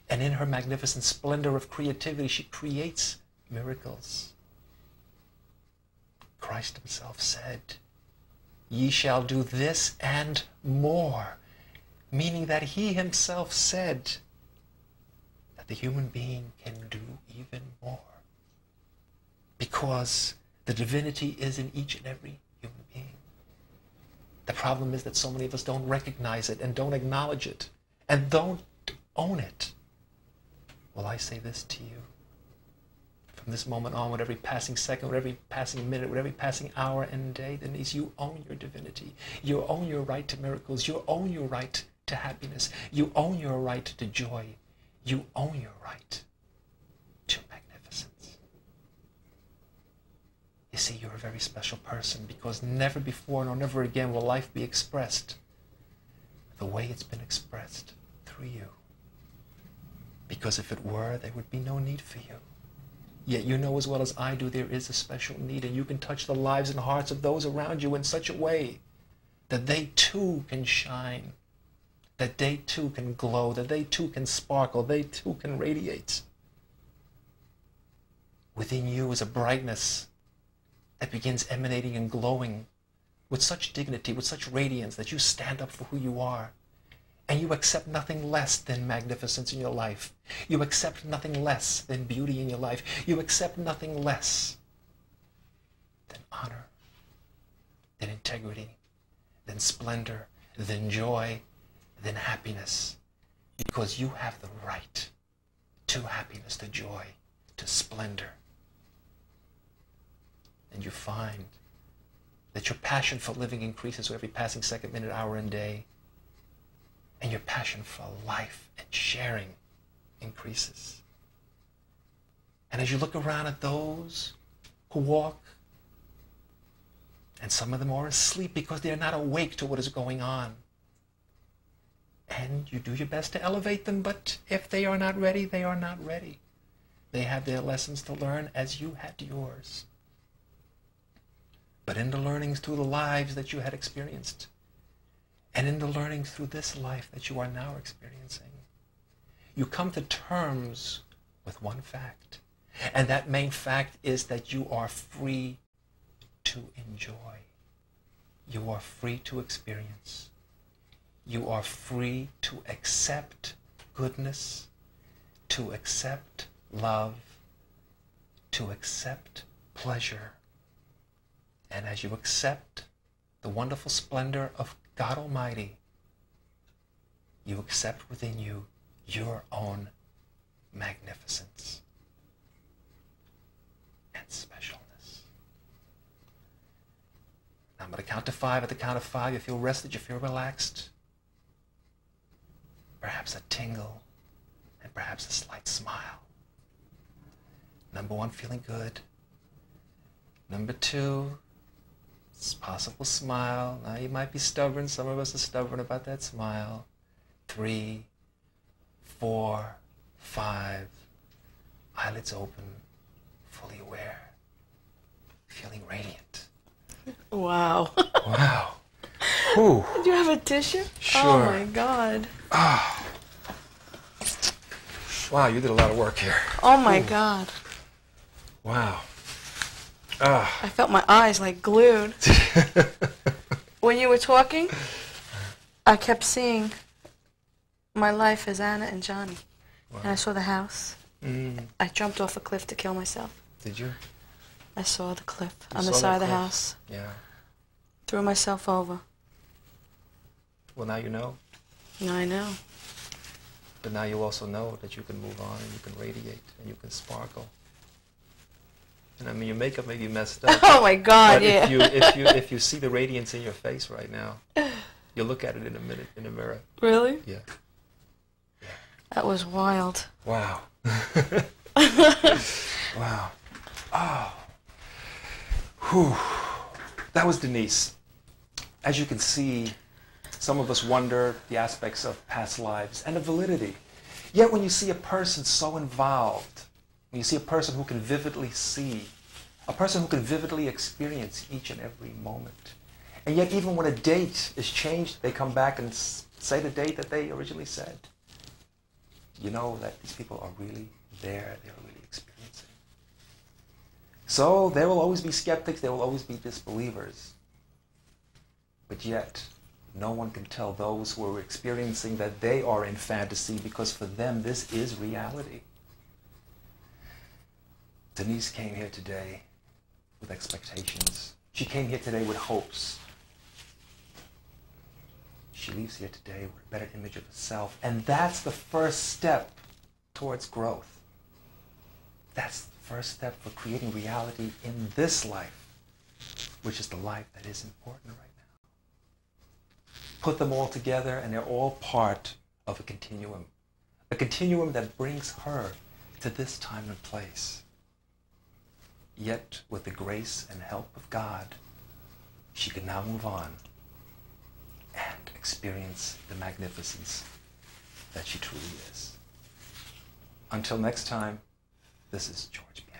And in her magnificent splendor of creativity, she creates miracles. Christ himself said, ye shall do this and more. Meaning that he himself said that the human being can do even more. Because the divinity is in each and every human being. The problem is that so many of us don't recognize it and don't acknowledge it and don't own it. Well, I say this to you. From this moment on, with every passing second, with every passing minute, with every passing hour and day, Denise, you own your divinity. You own your right to miracles. You own your right to happiness. You own your right to joy. You own your right to magnificence. You see, you're a very special person, because never before nor never again will life be expressed the way it's been expressed through you. Because if it were, there would be no need for you. Yet you know as well as I do there is a special need, and you can touch the lives and hearts of those around you in such a way that they too can shine, that they too can glow, that they too can sparkle, they too can radiate. Within you is a brightness that begins emanating and glowing with such dignity, with such radiance, that you stand up for who you are. And you accept nothing less than magnificence in your life. You accept nothing less than beauty in your life. You accept nothing less than honor, than integrity, than splendor, than joy, than happiness. Because you have the right to happiness, to joy, to splendor. And you find that your passion for living increases with every passing second, minute, hour, and day. And your passion for life and sharing increases. And as you look around at those who walk, and some of them are asleep because they are not awake to what is going on, and you do your best to elevate them, but if they are not ready, they are not ready. They have their lessons to learn as you had yours. But in the learnings through the lives that you had experienced, and in the learning through this life that you are now experiencing, you come to terms with one fact. And that main fact is that you are free to enjoy. You are free to experience. You are free to accept goodness, to accept love, to accept pleasure. And as you accept the wonderful splendor of God Almighty, you accept within you your own magnificence and specialness. Now I'm going to count to 5. At the count of 5, you feel rested, you feel relaxed. Perhaps a tingle, and perhaps a slight smile. Number 1, feeling good. Number 2, it's possible smile. Now you might be stubborn. Some of us are stubborn about that smile. 3, 4, 5. Eyelids open, fully aware, feeling radiant.
Wow.
Wow. Whew.
Do you have a tissue?
Sure.
Oh my God.
Oh. Wow, you did a lot of work here.
Oh my God.
Wow.
I felt my eyes like glued. When you were talking, I kept seeing my life as Anna and Johnny. Wow. And I saw the house. I jumped off a cliff to kill myself.
Did you?
I saw the cliff on the side of the house.
Yeah.
Threw myself over.
Well, now you know.
Now I know.
But now you also know that you can move on and you can radiate and you can sparkle. And I mean, your makeup may be messed up.
Oh my God!
But
yeah.
if you see the radiance in your face right now, you'll look at it in a minute in the mirror.
Really?
Yeah.
That was wild.
Wow. Wow. Oh. Whew. That was Denise. As you can see, some of us wonder the aspects of past lives and the validity. Yet when you see a person so involved, when you see a person who can vividly see, a person who can vividly experience each and every moment, and yet even when a date is changed, they come back and say the date that they originally said, you know that these people are really there, they're really experiencing. So there will always be skeptics, there will always be disbelievers. But yet, no one can tell those who are experiencing that they are in fantasy, because for them this is reality. Denise came here today with expectations. She came here today with hopes. she leaves here today with a better image of herself. And that's the first step towards growth. That's the first step for creating reality in this life, which is the life that is important right now. Put them all together and they're all part of a continuum that brings her to this time and place. Yet, with the grace and help of God, she can now move on and experience the magnificence that she truly is. Until next time, this is George B.